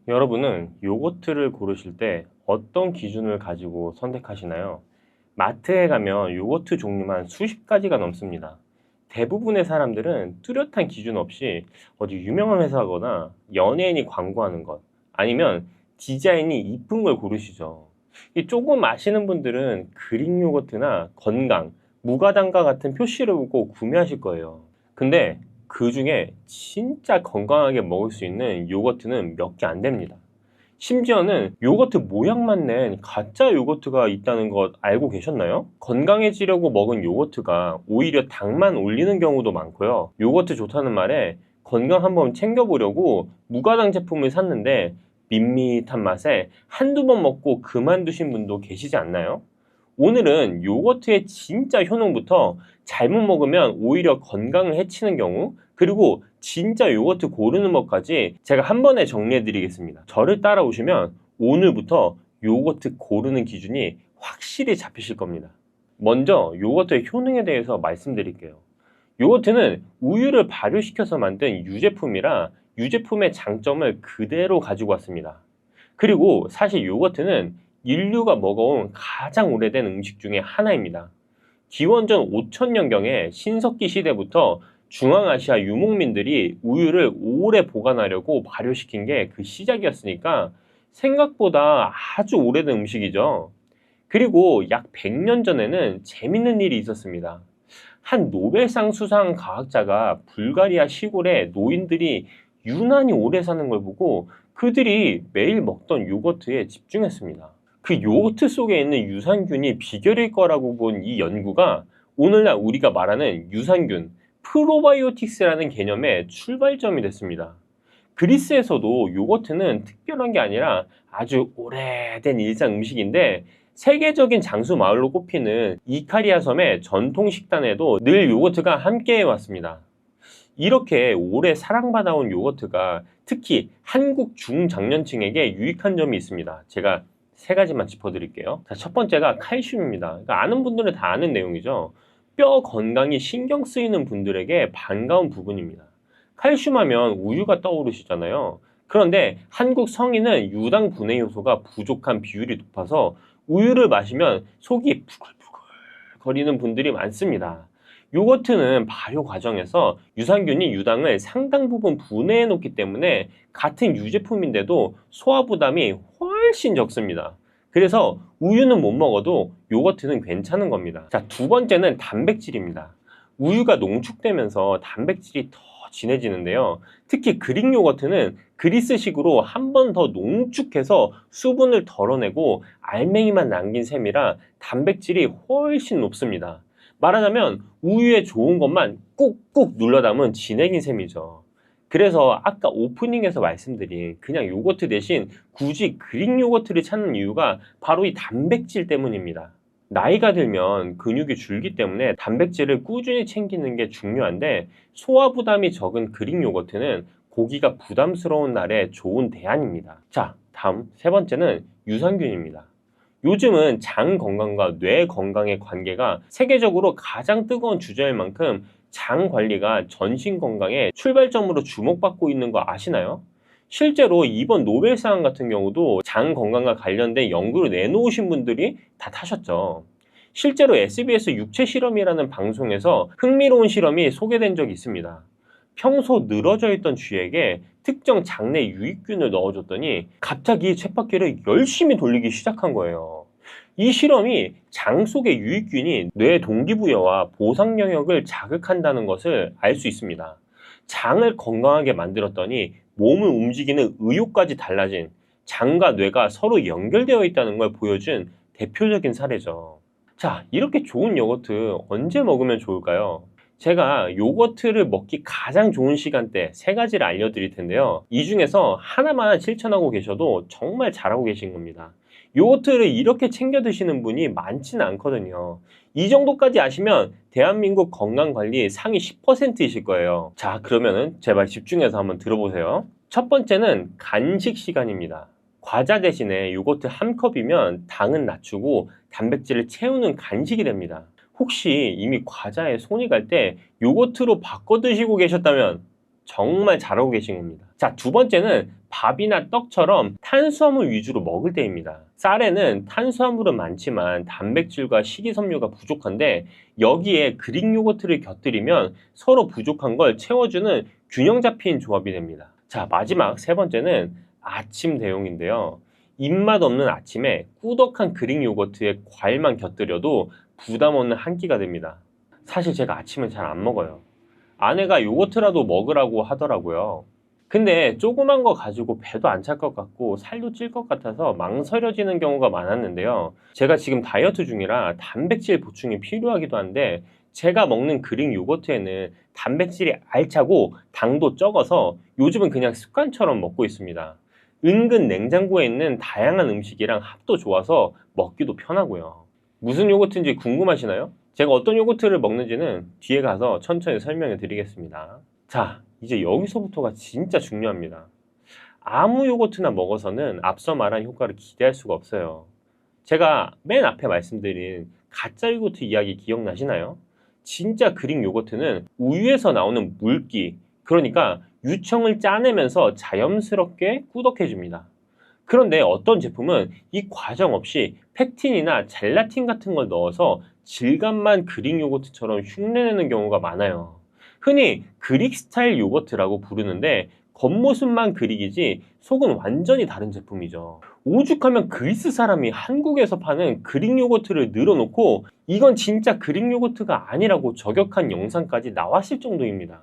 여러분은 요거트를 고르실 때 어떤 기준을 가지고 선택하시나요? 마트에 가면 요거트 종류만 수십 가지가 넘습니다. 대부분의 사람들은 뚜렷한 기준 없이 어디 유명한 회사거나 연예인이 광고하는 것 아니면 디자인이 이쁜 걸 고르시죠. 이 조금 아시는 분들은 그릭 요거트나 건강, 무가당과 같은 표시를 보고 구매하실 거예요. 근데 그 중에 진짜 건강하게 먹을 수 있는 요거트는 몇 개 안 됩니다. 심지어는 요거트 모양만 낸 가짜 요거트가 있다는 것 알고 계셨나요? 건강해지려고 먹은 요거트가 오히려 당만 올리는 경우도 많고요. 요거트 좋다는 말에 건강 한번 챙겨보려고 무가당 제품을 샀는데 밋밋한 맛에 한두 번 먹고 그만두신 분도 계시지 않나요? 오늘은 요거트의 진짜 효능부터 잘못 먹으면 오히려 건강을 해치는 경우 그리고 진짜 요거트 고르는 법까지 제가 한 번에 정리해 드리겠습니다. 저를 따라오시면 오늘부터 요거트 고르는 기준이 확실히 잡히실 겁니다. 먼저 요거트의 효능에 대해서 말씀드릴게요. 요거트는 우유를 발효시켜서 만든 유제품이라 유제품의 장점을 그대로 가지고 왔습니다. 그리고 사실 요거트는 인류가 먹어온 가장 오래된 음식 중에 하나입니다. 기원전 5000년경에 신석기 시대부터 중앙아시아 유목민들이 우유를 오래 보관하려고 발효시킨 게 그 시작이었으니까 생각보다 아주 오래된 음식이죠. 그리고 약 100년 전에는 재밌는 일이 있었습니다. 한 노벨상 수상 과학자가 불가리아 시골에 노인들이 유난히 오래 사는 걸 보고 그들이 매일 먹던 요거트에 집중했습니다. 그 요거트 속에 있는 유산균이 비결일 거라고 본 이 연구가 오늘날 우리가 말하는 유산균, 프로바이오틱스라는 개념의 출발점이 됐습니다. 그리스에서도 요거트는 특별한 게 아니라 아주 오래된 일상 음식인데 세계적인 장수 마을로 꼽히는 이카리아 섬의 전통 식단에도 늘 요거트가 함께해 왔습니다. 이렇게 오래 사랑받아온 요거트가 특히 한국 중장년층에게 유익한 점이 있습니다. 제가 3가지만 짚어드릴게요. 자, 첫 번째가 칼슘입니다. 그러니까 아는 분들은 다 아는 내용이죠. 뼈 건강이 신경 쓰이는 분들에게 반가운 부분입니다. 칼슘 하면 우유가 떠오르시잖아요. 그런데 한국 성인은 유당 분해 효소가 부족한 비율이 높아서 우유를 마시면 속이 부글부글 거리는 분들이 많습니다. 요거트는 발효 과정에서 유산균이 유당을 상당 부분 분해해 놓기 때문에 같은 유제품인데도 소화 부담이 훨씬 적습니다. 그래서 우유는 못 먹어도 요거트는 괜찮은 겁니다. 자, 두 번째는 단백질입니다. 우유가 농축되면서 단백질이 더 진해지는데요. 특히 그릭 요거트는 그리스식으로 한 번 더 농축해서 수분을 덜어내고 알맹이만 남긴 셈이라 단백질이 훨씬 높습니다. 말하자면 우유에 좋은 것만 꾹꾹 눌러 담은 진액인 셈이죠. 그래서 아까 오프닝에서 말씀드린 그냥 요거트 대신 굳이 그릭 요거트를 찾는 이유가 바로 이 단백질 때문입니다. 나이가 들면 근육이 줄기 때문에 단백질을 꾸준히 챙기는 게 중요한데 소화 부담이 적은 그릭 요거트는 고기가 부담스러운 날에 좋은 대안입니다. 자, 다음 세 번째는 유산균입니다. 요즘은 장 건강과 뇌 건강의 관계가 세계적으로 가장 뜨거운 주제일 만큼 장 관리가 전신 건강의 출발점으로 주목받고 있는 거 아시나요? 실제로 이번 노벨상 같은 경우도 장 건강과 관련된 연구를 내놓으신 분들이 다 타셨죠. 실제로 SBS 육체 실험이라는 방송에서 흥미로운 실험이 소개된 적이 있습니다. 평소 늘어져 있던 쥐에게 특정 장내 유익균을 넣어줬더니 갑자기 쳇바퀴를 열심히 돌리기 시작한 거예요. 이 실험이 장 속의 유익균이 뇌 동기부여와 보상 영역을 자극한다는 것을 알 수 있습니다. 장을 건강하게 만들었더니 몸을 움직이는 의욕까지 달라진, 장과 뇌가 서로 연결되어 있다는 걸 보여준 대표적인 사례죠. 자, 이렇게 좋은 요거트 언제 먹으면 좋을까요? 제가 요거트를 먹기 가장 좋은 시간대 세 가지를 알려드릴 텐데요. 이 중에서 하나만 실천하고 계셔도 정말 잘하고 계신 겁니다. 요거트를 이렇게 챙겨 드시는 분이 많지는 않거든요. 이 정도까지 아시면 대한민국 건강관리 상위 10%이실 거예요. 자, 그러면은 제발 집중해서 한번 들어보세요. 첫 번째는 간식 시간입니다. 과자 대신에 요거트 한 컵이면 당은 낮추고 단백질을 채우는 간식이 됩니다. 혹시 이미 과자에 손이 갈 때 요거트로 바꿔 드시고 계셨다면 정말 잘하고 계신 겁니다. 자, 두 번째는 밥이나 떡처럼 탄수화물 위주로 먹을 때입니다. 쌀에는 탄수화물은 많지만 단백질과 식이섬유가 부족한데 여기에 그릭 요거트를 곁들이면 서로 부족한 걸 채워주는 균형 잡힌 조합이 됩니다. 자, 마지막 세 번째는 아침 대용인데요. 입맛 없는 아침에 꾸덕한 그릭 요거트에 과일만 곁들여도 부담 없는 한 끼가 됩니다. 사실 제가 아침은 잘 안 먹어요. 아내가 요거트라도 먹으라고 하더라고요. 근데 조그만 거 가지고 배도 안 찰 것 같고 살도 찔 것 같아서 망설여지는 경우가 많았는데요. 제가 지금 다이어트 중이라 단백질 보충이 필요하기도 한데 제가 먹는 그릭 요거트에는 단백질이 알차고 당도 적어서 요즘은 그냥 습관처럼 먹고 있습니다. 은근 냉장고에 있는 다양한 음식이랑 합도 좋아서 먹기도 편하고요. 무슨 요거트인지 궁금하시나요? 제가 어떤 요거트를 먹는지는 뒤에 가서 천천히 설명해 드리겠습니다. 자, 이제 여기서부터가 진짜 중요합니다. 아무 요거트나 먹어서는 앞서 말한 효과를 기대할 수가 없어요. 제가 맨 앞에 말씀드린 가짜 요거트 이야기 기억나시나요? 진짜 그릭 요거트는 우유에서 나오는 물기, 그러니까 유청을 짜내면서 자연스럽게 꾸덕해줍니다. 그런데 어떤 제품은 이 과정 없이 펙틴이나 젤라틴 같은 걸 넣어서 질감만 그릭 요거트처럼 흉내내는 경우가 많아요. 흔히 그릭 스타일 요거트라고 부르는데 겉모습만 그릭이지 속은 완전히 다른 제품이죠. 오죽하면 그리스 사람이 한국에서 파는 그릭 요거트를 늘어놓고 이건 진짜 그릭 요거트가 아니라고 저격한 영상까지 나왔을 정도입니다.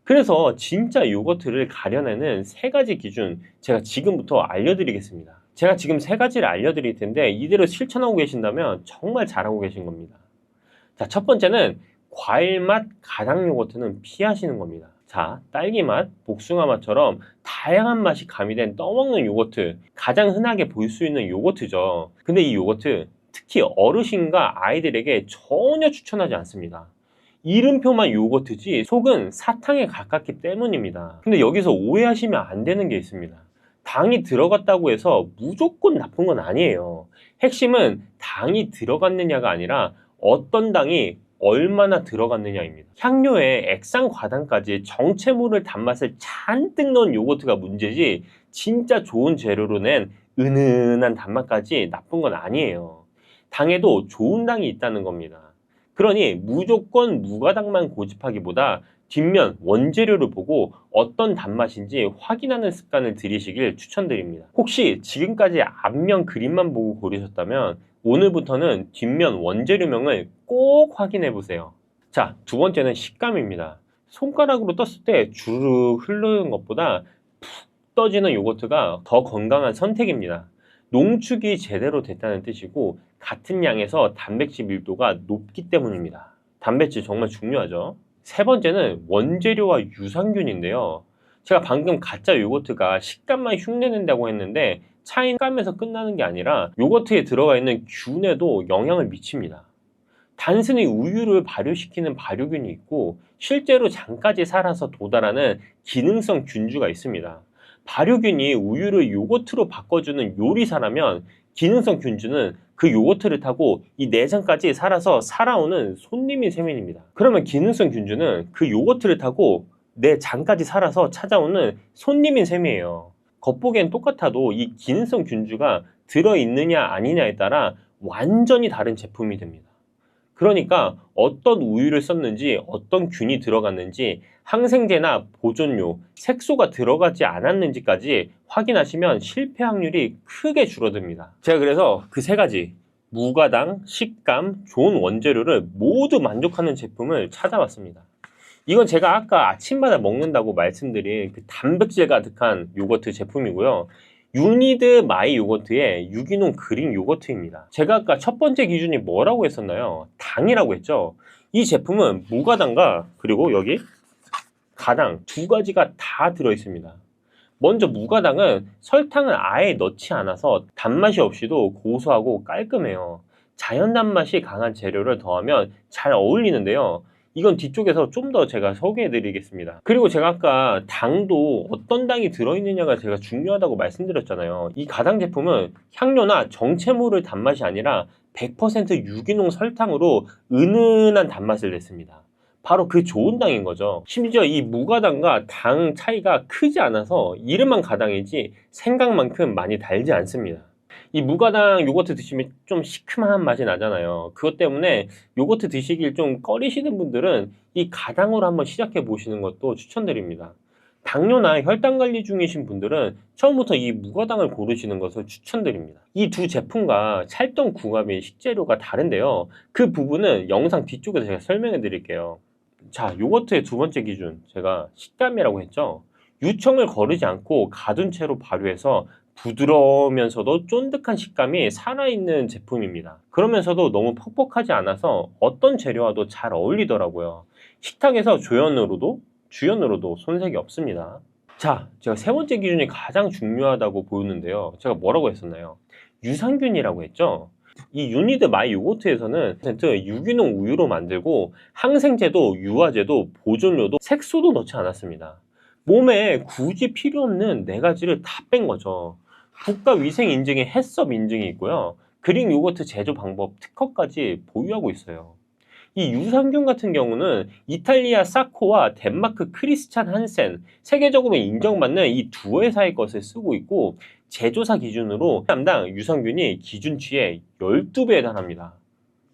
그래서 진짜 요거트를 가려내는 세 가지 기준 제가 지금부터 알려드리겠습니다. 제가 지금 세 가지를 알려드릴 텐데 이대로 실천하고 계신다면 정말 잘하고 계신 겁니다. 자, 첫 번째는 과일 맛 가당 요거트는 피하시는 겁니다. 자, 딸기 맛, 복숭아 맛처럼 다양한 맛이 가미된 떠먹는 요거트, 가장 흔하게 볼 수 있는 요거트죠. 근데 이 요거트 특히 어르신과 아이들에게 전혀 추천하지 않습니다. 이름표만 요거트지 속은 사탕에 가깝기 때문입니다. 근데 여기서 오해하시면 안 되는 게 있습니다. 당이 들어갔다고 해서 무조건 나쁜 건 아니에요. 핵심은 당이 들어갔느냐가 아니라 어떤 당이 얼마나 들어갔느냐입니다. 향료에 액상 과당까지 정체모를 단맛을 잔뜩 넣은 요거트가 문제지 진짜 좋은 재료로 낸 은은한 단맛까지 나쁜 건 아니에요. 당에도 좋은 당이 있다는 겁니다. 그러니 무조건 무가당만 고집하기보다 뒷면 원재료를 보고 어떤 단맛인지 확인하는 습관을 들이시길 추천드립니다. 혹시 지금까지 앞면 그림만 보고 고르셨다면 오늘부터는 뒷면 원재료명을 꼭 확인해 보세요. 자, 두 번째는 식감입니다. 손가락으로 떴을 때 주르륵 흐르는 것보다 푹 떠지는 요거트가 더 건강한 선택입니다. 농축이 제대로 됐다는 뜻이고 같은 양에서 단백질 밀도가 높기 때문입니다. 단백질 정말 중요하죠. 세 번째는 원재료와 유산균인데요. 제가 방금 가짜 요거트가 식감만 흉내낸다고 했는데 차이감에서 끝나는 게 아니라 요거트에 들어가 있는 균에도 영향을 미칩니다. 단순히 우유를 발효시키는 발효균이 있고 실제로 장까지 살아서 도달하는 기능성 균주가 있습니다. 발효균이 우유를 요거트로 바꿔주는 요리사라면 기능성 균주는 그 요거트를 타고 이 내장까지 살아서 살아오는 손님인 셈입니다. 그러면 기능성 균주는 그 요거트를 타고 내 장까지 살아서 찾아오는 손님인 셈이에요. 겉보기엔 똑같아도 이 기능성 균주가 들어있느냐 아니냐에 따라 완전히 다른 제품이 됩니다. 그러니까 어떤 우유를 썼는지 어떤 균이 들어갔는지 항생제나 보존료, 색소가 들어가지 않았는지까지 확인하시면 실패 확률이 크게 줄어듭니다. 제가 그래서 그 세 가지 무가당, 식감, 좋은 원재료를 모두 만족하는 제품을 찾아봤습니다. 이건 제가 아까 아침마다 먹는다고 말씀드린 그 단백질 가득한 요거트 제품이고요. 유니드 마이 요거트의 유기농 그릭 요거트입니다. 제가 아까 첫 번째 기준이 뭐라고 했었나요? 당이라고 했죠. 이 제품은 무가당과 그리고 여기 가당 두 가지가 다 들어있습니다. 먼저 무가당은 설탕을 아예 넣지 않아서 단맛이 없이도 고소하고 깔끔해요. 자연 단맛이 강한 재료를 더하면 잘 어울리는데요. 이건 뒤쪽에서 좀 더 제가 소개해 드리겠습니다. 그리고 제가 아까 당도 어떤 당이 들어있느냐가 제가 중요하다고 말씀드렸잖아요. 이 가당 제품은 향료나 정체모를 단맛이 아니라 100% 유기농 설탕으로 은은한 단맛을 냈습니다. 바로 그 좋은 당인 거죠. 심지어 이 무가당과 당 차이가 크지 않아서 이름만 가당이지 생각만큼 많이 달지 않습니다. 이 무가당 요거트 드시면 좀 시큼한 맛이 나잖아요. 그것 때문에 요거트 드시길 좀 꺼리시는 분들은 이 가당으로 한번 시작해 보시는 것도 추천드립니다. 당뇨나 혈당 관리 중이신 분들은 처음부터 이 무가당을 고르시는 것을 추천드립니다. 이 두 제품과 찰떡 궁합의 식재료가 다른데요. 그 부분은 영상 뒤쪽에서 제가 설명해 드릴게요. 자, 요거트의 두 번째 기준, 제가 식감이라고 했죠. 유청을 거르지 않고 가둔 채로 발효해서 부드러우면서도 쫀득한 식감이 살아있는 제품입니다. 그러면서도 너무 퍽퍽하지 않아서 어떤 재료와도 잘 어울리더라고요. 식탁에서 주연으로도 손색이 없습니다. 자, 제가 세 번째 기준이 가장 중요하다고 보였는데요. 제가 뭐라고 했었나요? 유산균이라고 했죠. 이 유니드 마이 요거트에서는 유기농 우유로 만들고 항생제도, 유화제도, 보존료도, 색소도 넣지 않았습니다. 몸에 굳이 필요 없는 네 가지를 다 뺀 거죠. 국가위생 인증의 햇섭 인증이 있고요. 그릭 요거트 제조 방법 특허까지 보유하고 있어요. 이 유산균 같은 경우는 이탈리아 사코와 덴마크 크리스찬 한센, 세계적으로 인정받는 이 두 회사의 것을 쓰고 있고 제조사 기준으로 담당 유산균이 기준치의 12배에 달합니다.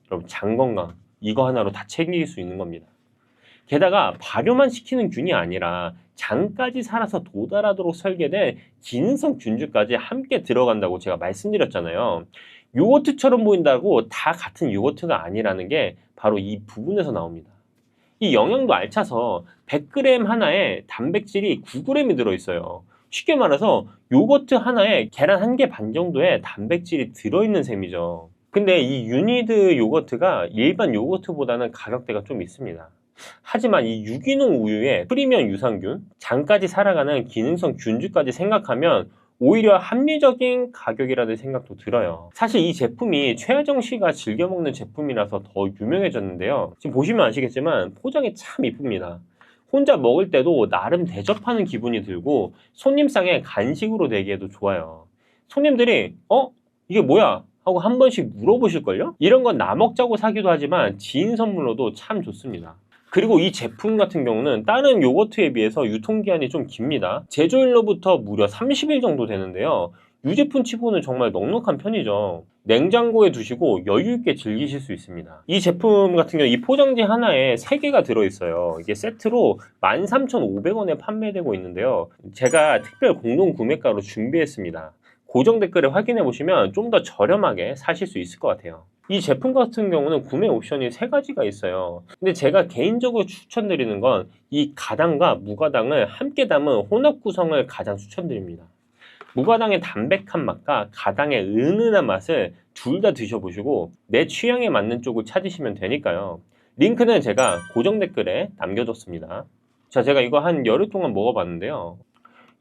여러분, 장 건강 이거 하나로 다 챙길 수 있는 겁니다. 게다가 발효만 시키는 균이 아니라 장까지 살아서 도달하도록 설계된 기능성 균주까지 함께 들어간다고 제가 말씀드렸잖아요. 요거트처럼 보인다고 다 같은 요거트가 아니라는 게 바로 이 부분에서 나옵니다. 이 영양도 알차서 100g 하나에 단백질이 9g이 들어있어요. 쉽게 말해서 요거트 하나에 계란 1개 반 정도의 단백질이 들어있는 셈이죠. 근데 이 유니드 요거트가 일반 요거트보다는 가격대가 좀 있습니다. 하지만 이 유기농 우유에 프리미엄 유산균, 장까지 살아가는 기능성 균주까지 생각하면 오히려 합리적인 가격이라는 생각도 들어요. 사실 이 제품이 최하정 씨가 즐겨 먹는 제품이라서 더 유명해졌는데요. 지금 보시면 아시겠지만 포장이 참 이쁩니다. 혼자 먹을 때도 나름 대접하는 기분이 들고 손님상에 간식으로 내기에도 좋아요. 손님들이 이게 뭐야? 하고 한 번씩 물어보실걸요? 이런 건 나 먹자고 사기도 하지만 지인 선물로도 참 좋습니다. 그리고 이 제품 같은 경우는 다른 요거트에 비해서 유통기한이 좀 깁니다. 제조일로부터 무려 30일 정도 되는데요. 유제품 치고는 정말 넉넉한 편이죠. 냉장고에 두시고 여유있게 즐기실 수 있습니다. 이 제품 같은 경우 이 포장지 하나에 3개가 들어있어요. 이게 세트로 13,500원에 판매되고 있는데요. 제가 특별 공동 구매가로 준비했습니다. 고정 댓글에 확인해 보시면 좀 더 저렴하게 사실 수 있을 것 같아요. 이 제품 같은 경우는 구매 옵션이 3가지가 있어요. 근데 제가 개인적으로 추천드리는 건 이 가당과 무가당을 함께 담은 혼합 구성을 가장 추천드립니다. 무가당의 담백한 맛과 가당의 은은한 맛을 둘 다 드셔보시고 내 취향에 맞는 쪽을 찾으시면 되니까요. 링크는 제가 고정 댓글에 남겨뒀습니다. 자, 제가 이거 한 열흘 동안 먹어봤는데요.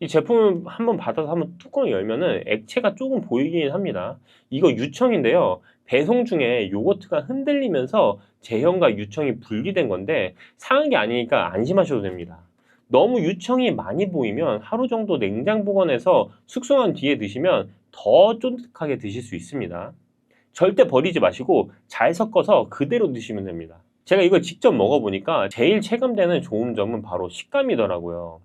이 제품을 한번 받아서 한번 뚜껑을 열면은 액체가 조금 보이긴 합니다. 이거 유청인데요. 배송 중에 요거트가 흔들리면서 제형과 유청이 분리된 건데 상한 게 아니니까 안심하셔도 됩니다. 너무 유청이 많이 보이면 하루 정도 냉장 보관해서 숙성한 뒤에 드시면 더 쫀득하게 드실 수 있습니다. 절대 버리지 마시고 잘 섞어서 그대로 드시면 됩니다. 제가 이걸 직접 먹어보니까 제일 체감되는 좋은 점은 바로 식감이더라고요.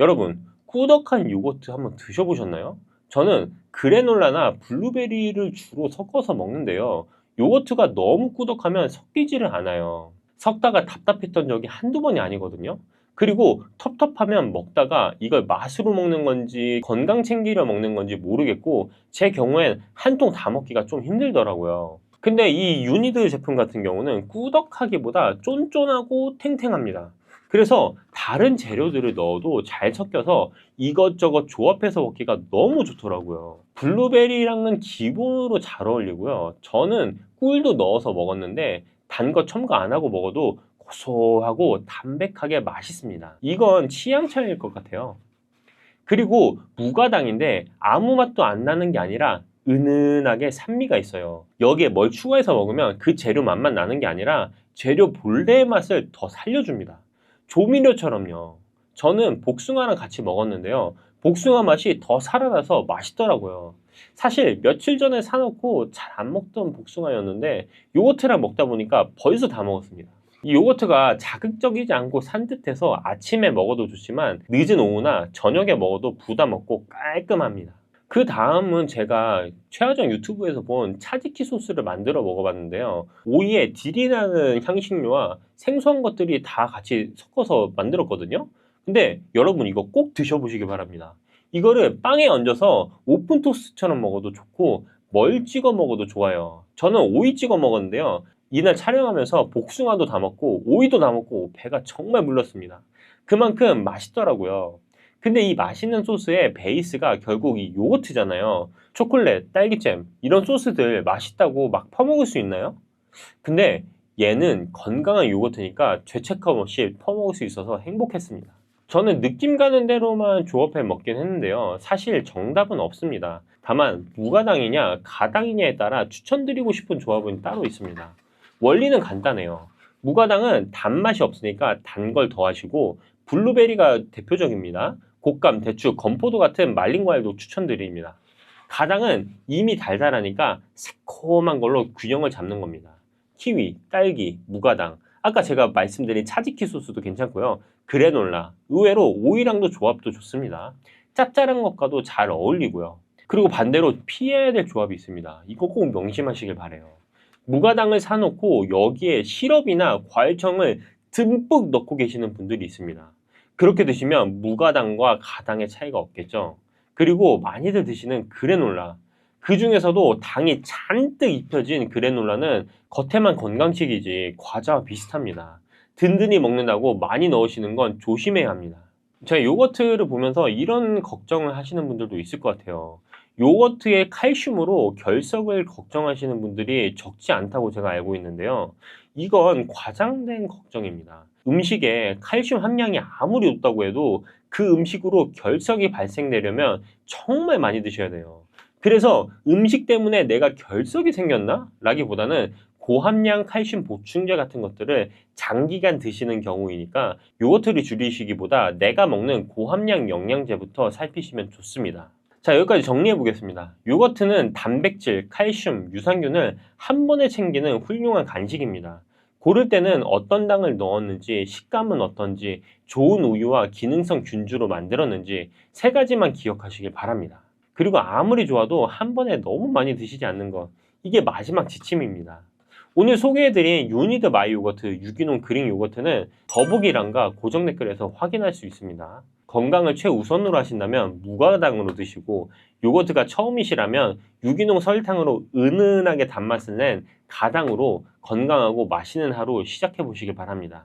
여러분, 꾸덕한 요거트 한번 드셔보셨나요? 저는 그래놀라나 블루베리를 주로 섞어서 먹는데요. 요거트가 너무 꾸덕하면 섞이지를 않아요. 섞다가 답답했던 적이 한두 번이 아니거든요. 그리고 텁텁하면 먹다가 이걸 맛으로 먹는 건지 건강 챙기려 먹는 건지 모르겠고 제 경우엔 한 통 다 먹기가 좀 힘들더라고요. 근데 이 유니드 제품 같은 경우는 꾸덕하기보다 쫀쫀하고 탱탱합니다. 그래서 다른 재료들을 넣어도 잘 섞여서 이것저것 조합해서 먹기가 너무 좋더라고요. 블루베리랑은 기본으로 잘 어울리고요. 저는 꿀도 넣어서 먹었는데 단 거 첨가 안 하고 먹어도 고소하고 담백하게 맛있습니다. 이건 취향 차이일 것 같아요. 그리고 무가당인데 아무 맛도 안 나는 게 아니라 은은하게 산미가 있어요. 여기에 뭘 추가해서 먹으면 그 재료 맛만 나는 게 아니라 재료 본래의 맛을 더 살려줍니다. 조미료처럼요. 저는 복숭아랑 같이 먹었는데요. 복숭아 맛이 더 살아나서 맛있더라고요. 사실 며칠 전에 사놓고 잘 안 먹던 복숭아였는데 요거트랑 먹다 보니까 벌써 다 먹었습니다. 이 요거트가 자극적이지 않고 산뜻해서 아침에 먹어도 좋지만 늦은 오후나 저녁에 먹어도 부담 없고 깔끔합니다. 그 다음은 제가 최하정 유튜브에서 본 차지키 소스를 만들어 먹어봤는데요. 오이에 딜이 나는 향신료와 생소한 것들이 다 같이 섞어서 만들었거든요. 근데 여러분 이거 꼭 드셔보시기 바랍니다. 이거를 빵에 얹어서 오픈 토스트처럼 먹어도 좋고 뭘 찍어 먹어도 좋아요. 저는 오이 찍어 먹었는데요. 이날 촬영하면서 복숭아도 다 먹고 오이도 다 먹고 배가 정말 불렀습니다. 그만큼 맛있더라고요. 근데 이 맛있는 소스의 베이스가 결국 이 요거트잖아요. 초콜릿, 딸기잼 이런 소스들 맛있다고 막 퍼먹을 수 있나요? 근데 얘는 건강한 요거트니까 죄책감 없이 퍼먹을 수 있어서 행복했습니다. 저는 느낌 가는 대로만 조합해 먹긴 했는데요. 사실 정답은 없습니다. 다만 무가당이냐 가당이냐에 따라 추천드리고 싶은 조합은 따로 있습니다. 원리는 간단해요. 무가당은 단맛이 없으니까 단 걸 더하시고 블루베리가 대표적입니다. 곶감, 대추, 건포도 같은 말린 과일도 추천드립니다. 가당은 이미 달달하니까 새콤한 걸로 균형을 잡는 겁니다. 키위, 딸기, 무가당, 아까 제가 말씀드린 차지키 소스도 괜찮고요. 그래놀라, 의외로 오이랑도 조합도 좋습니다. 짭짤한 것과도 잘 어울리고요. 그리고 반대로 피해야 될 조합이 있습니다. 이거 꼭 명심하시길 바래요. 무가당을 사놓고 여기에 시럽이나 과일청을 듬뿍 넣고 계시는 분들이 있습니다. 그렇게 드시면 무가당과 가당의 차이가 없겠죠. 그리고 많이들 드시는 그래놀라. 그 중에서도 당이 잔뜩 입혀진 그래놀라는 겉에만 건강식이지 과자와 비슷합니다. 든든히 먹는다고 많이 넣으시는 건 조심해야 합니다. 제가 요거트를 보면서 이런 걱정을 하시는 분들도 있을 것 같아요. 요거트의 칼슘으로 결석을 걱정하시는 분들이 적지 않다고 제가 알고 있는데요. 이건 과장된 걱정입니다. 음식에 칼슘 함량이 아무리 높다고 해도 그 음식으로 결석이 발생되려면 정말 많이 드셔야 돼요. 그래서 음식 때문에 내가 결석이 생겼나? 라기보다는 고함량 칼슘 보충제 같은 것들을 장기간 드시는 경우이니까 요거트를 줄이시기보다 내가 먹는 고함량 영양제부터 살피시면 좋습니다. 자, 여기까지 정리해 보겠습니다. 요거트는 단백질, 칼슘, 유산균을 한 번에 챙기는 훌륭한 간식입니다. 고를 때는 어떤 당을 넣었는지, 식감은 어떤지, 좋은 우유와 기능성 균주로 만들었는지 세 가지만 기억하시길 바랍니다. 그리고 아무리 좋아도 한 번에 너무 많이 드시지 않는 것, 이게 마지막 지침입니다. 오늘 소개해드린 유니드 마이 요거트 유기농 그릭 요거트는 더보기란과 고정 댓글에서 확인할 수 있습니다. 건강을 최우선으로 하신다면 무가당으로 드시고 요거트가 처음이시라면 유기농 설탕으로 은은하게 단맛을 낸 가당으로 건강하고 맛있는 하루 시작해 보시길 바랍니다.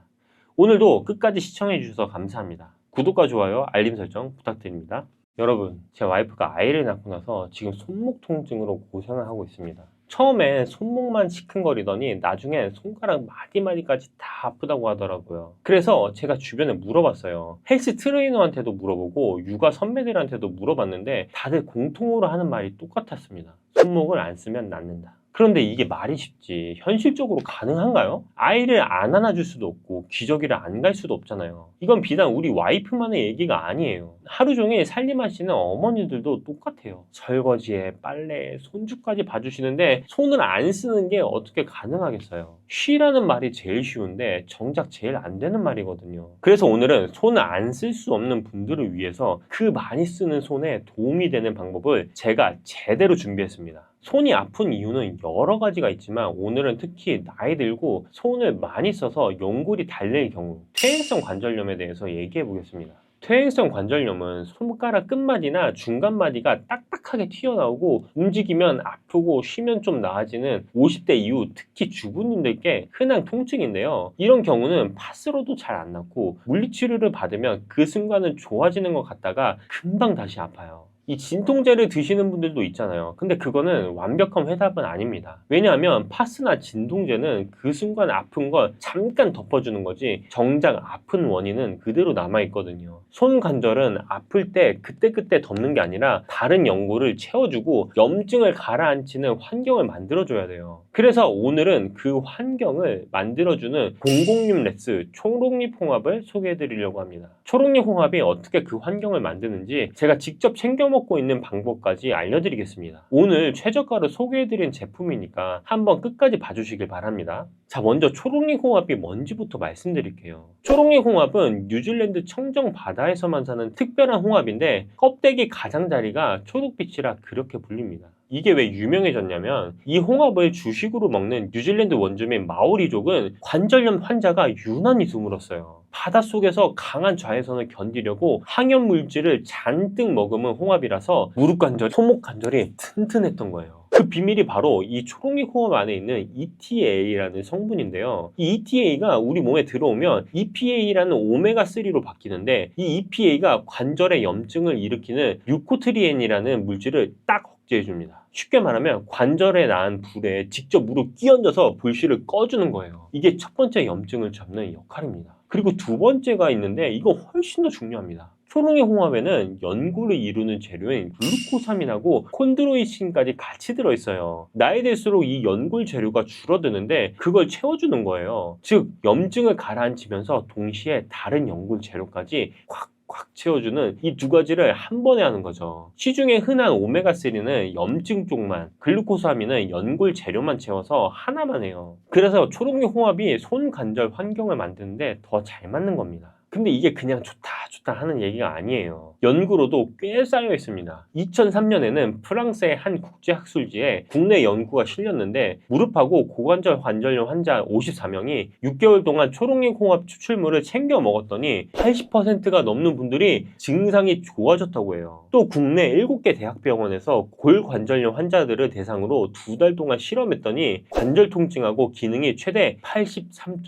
오늘도 끝까지 시청해 주셔서 감사합니다. 구독과 좋아요, 알림 설정 부탁드립니다. 여러분, 제 와이프가 아이를 낳고 나서 지금 손목 통증으로 고생을 하고 있습니다. 처음에 손목만 시큰거리더니 나중에 손가락 마디마디까지 다 아프다고 하더라고요. 그래서 제가 주변에 물어봤어요. 헬스 트레이너한테도 물어보고 육아 선배들한테도 물어봤는데 다들 공통으로 하는 말이 똑같았습니다. 손목을 안 쓰면 낫는다. 그런데 이게 말이 쉽지 현실적으로 가능한가요? 아이를 안 안아줄 수도 없고 기저귀를 안 갈 수도 없잖아요. 이건 비단 우리 와이프만의 얘기가 아니에요. 하루 종일 살림하시는 어머니들도 똑같아요. 설거지에 빨래에 손주까지 봐주시는데 손을 안 쓰는 게 어떻게 가능하겠어요? 쉬라는 말이 제일 쉬운데 정작 제일 안 되는 말이거든요. 그래서 오늘은 손을 안 쓸 수 없는 분들을 위해서 그 많이 쓰는 손에 도움이 되는 방법을 제가 제대로 준비했습니다. 손이 아픈 이유는 여러 가지가 있지만 오늘은 특히 나이 들고 손을 많이 써서 연골이 달릴 경우 퇴행성 관절염에 대해서 얘기해 보겠습니다. 퇴행성 관절염은 손가락 끝마디나 중간마디가 딱딱하게 튀어나오고 움직이면 아프고 쉬면 좀 나아지는 50대 이후 특히 주부님들께 흔한 통증인데요. 이런 경우는 파스로도 잘 안 낫고 물리치료를 받으면 그 순간은 좋아지는 것 같다가 금방 다시 아파요. 이 진통제를 드시는 분들도 있잖아요. 근데 그거는 완벽한 해답은 아닙니다. 왜냐하면 파스나 진통제는 그 순간 아픈 걸 잠깐 덮어주는 거지 정작 아픈 원인은 그대로 남아있거든요. 손 관절은 아플 때 그때그때 덮는 게 아니라 다른 연골을 채워주고 염증을 가라앉히는 환경을 만들어줘야 돼요. 그래서 오늘은 그 환경을 만들어주는 공공육레스 초록잎 홍합을 소개해드리려고 합니다. 초록잎 홍합이 어떻게 그 환경을 만드는지 제가 직접 챙겨 먹고 있는 방법까지 알려드리겠습니다. 오늘 최저가로 소개해드린 제품이니까 한번 끝까지 봐주시길 바랍니다. 자, 먼저 초록잎 홍합이 뭔지부터 말씀드릴게요. 초록잎 홍합은 뉴질랜드 청정 바다에서만 사는 특별한 홍합인데 껍데기 가장자리가 초록빛이라 그렇게 불립니다. 이게 왜 유명해졌냐면 이 홍합을 주식으로 먹는 뉴질랜드 원주민 마오리족은 관절염 환자가 유난히 드물었어요. 바닷속에서 강한 자외선을 견디려고 항염 물질을 잔뜩 머금은 홍합이라서 무릎 관절, 손목 관절이 튼튼했던 거예요. 그 비밀이 바로 이 초록잎 홍합 안에 있는 ETA라는 성분인데요. 이 ETA가 우리 몸에 들어오면 EPA라는 오메가3로 바뀌는데 이 EPA가 관절의 염증을 일으키는 류코트리엔이라는 물질을 딱 억제해줍니다. 쉽게 말하면 관절에 낳은 불에 직접 무릎 끼얹어서 불씨를 꺼주는 거예요. 이게 첫 번째 염증을 잡는 역할입니다. 그리고 두 번째가 있는데 이거 훨씬 더 중요합니다. 초록잎 홍합에는 연골을 이루는 재료인 글루코사민하고 콘드로이신까지 같이 들어있어요. 나이 들수록 이 연골 재료가 줄어드는데 그걸 채워주는 거예요. 즉 염증을 가라앉히면서 동시에 다른 연골 재료까지 꽉 채워주는 이 두 가지를 한 번에 하는 거죠. 시중에 흔한 오메가3는 염증 쪽만, 글루코사민은 연골 재료만 채워서 하나만 해요. 그래서 초록잎 홍합이 손 관절 환경을 만드는데 더 잘 맞는 겁니다. 근데 이게 그냥 좋다 하는 얘기가 아니에요. 연구로도 꽤 쌓여 있습니다. 2003년에는 프랑스의 한 국제학술지에 국내 연구가 실렸는데 무릎하고 고관절 관절염 환자 54명이 6개월 동안 초록잎 홍합 추출물을 챙겨 먹었더니 80%가 넘는 분들이 증상이 좋아졌다고 해요. 또 국내 7개 대학병원에서 골관절염 환자들을 대상으로 2달 동안 실험했더니 관절 통증하고 기능이 최대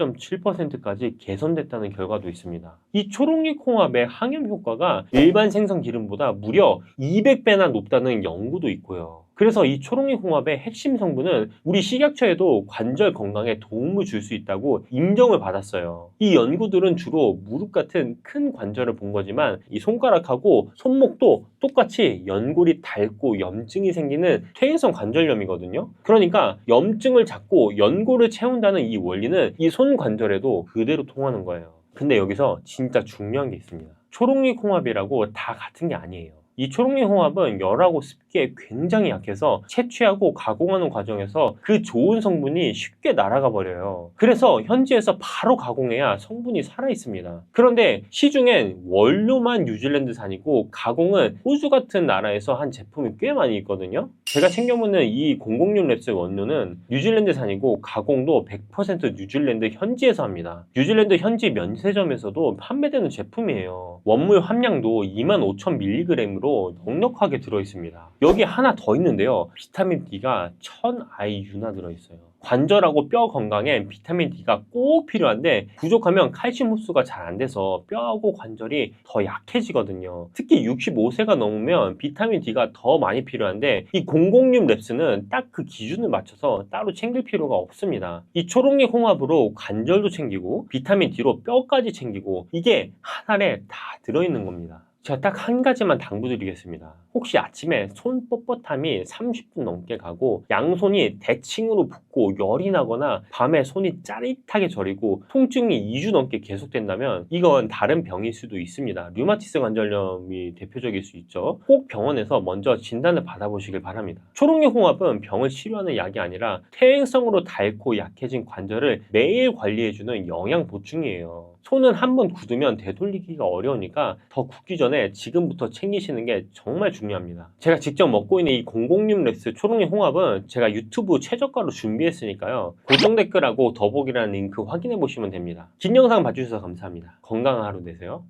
83.7%까지 개선됐다는 결과도 있습니다. 이 초록잎 홍합의 항염 효과가 일반 생선 기름보다 무려 200배나 높다는 연구도 있고요. 그래서 이 초록잎 홍합의 핵심 성분은 우리 식약처에도 관절 건강에 도움을 줄 수 있다고 인정을 받았어요. 이 연구들은 주로 무릎 같은 큰 관절을 본 거지만 이 손가락하고 손목도 똑같이 연골이 닳고 염증이 생기는 퇴행성 관절염이거든요. 그러니까 염증을 잡고 연골을 채운다는 이 원리는 이 손 관절에도 그대로 통하는 거예요. 근데 여기서 진짜 중요한 게 있습니다. 초록잎 홍합이라고 다 같은 게 아니에요. 이 초록잎 홍합은 열하고 습기에 굉장히 약해서 채취하고 가공하는 과정에서 그 좋은 성분이 쉽게 날아가 버려요. 그래서 현지에서 바로 가공해야 성분이 살아 있습니다. 그런데 시중엔 원료만 뉴질랜드산이고 가공은 호주 같은 나라에서 한 제품이 꽤 많이 있거든요. 제가 챙겨 먹는 이 006랩스 원료는 뉴질랜드산이고 가공도 100% 뉴질랜드 현지에서 합니다. 뉴질랜드 현지 면세점에서도 판매되는 제품이에요. 원물 함량도 25,000mg으로 넉넉하게 들어있습니다. 여기 하나 더 있는데요. 비타민 D가 1000IU나 들어있어요. 관절하고 뼈 건강엔 비타민 D가 꼭 필요한데 부족하면 칼슘 흡수가 잘 안 돼서 뼈하고 관절이 더 약해지거든요. 특히 65세가 넘으면 비타민 D가 더 많이 필요한데 이 006 랩스는 딱 그 기준을 맞춰서 따로 챙길 필요가 없습니다. 이 초록잎 홍합으로 관절도 챙기고 비타민 D로 뼈까지 챙기고 이게 한 알에 다 들어있는 겁니다. 제가 딱 한 가지만 당부드리겠습니다. 혹시 아침에 손 뻣뻣함이 30분 넘게 가고 양손이 대칭으로 붓고 열이 나거나 밤에 손이 짜릿하게 저리고 통증이 2주 넘게 계속된다면 이건 다른 병일 수도 있습니다. 류마티스 관절염이 대표적일 수 있죠. 꼭 병원에서 먼저 진단을 받아보시길 바랍니다. 초록잎 홍합은 병을 치료하는 약이 아니라 퇴행성으로 닳고 약해진 관절을 매일 관리해주는 영양 보충이에요. 손은 한번 굳으면 되돌리기가 어려우니까 더 굳기 전에 지금부터 챙기시는 게 정말 중요합니다. 제가 직접 먹고 있는 이 006 랩스 초록잎 홍합은 제가 유튜브 최저가로 준비했으니까요. 고정 댓글하고 더보기라는 링크 확인해 보시면 됩니다. 긴 영상 봐주셔서 감사합니다. 건강한 하루 되세요.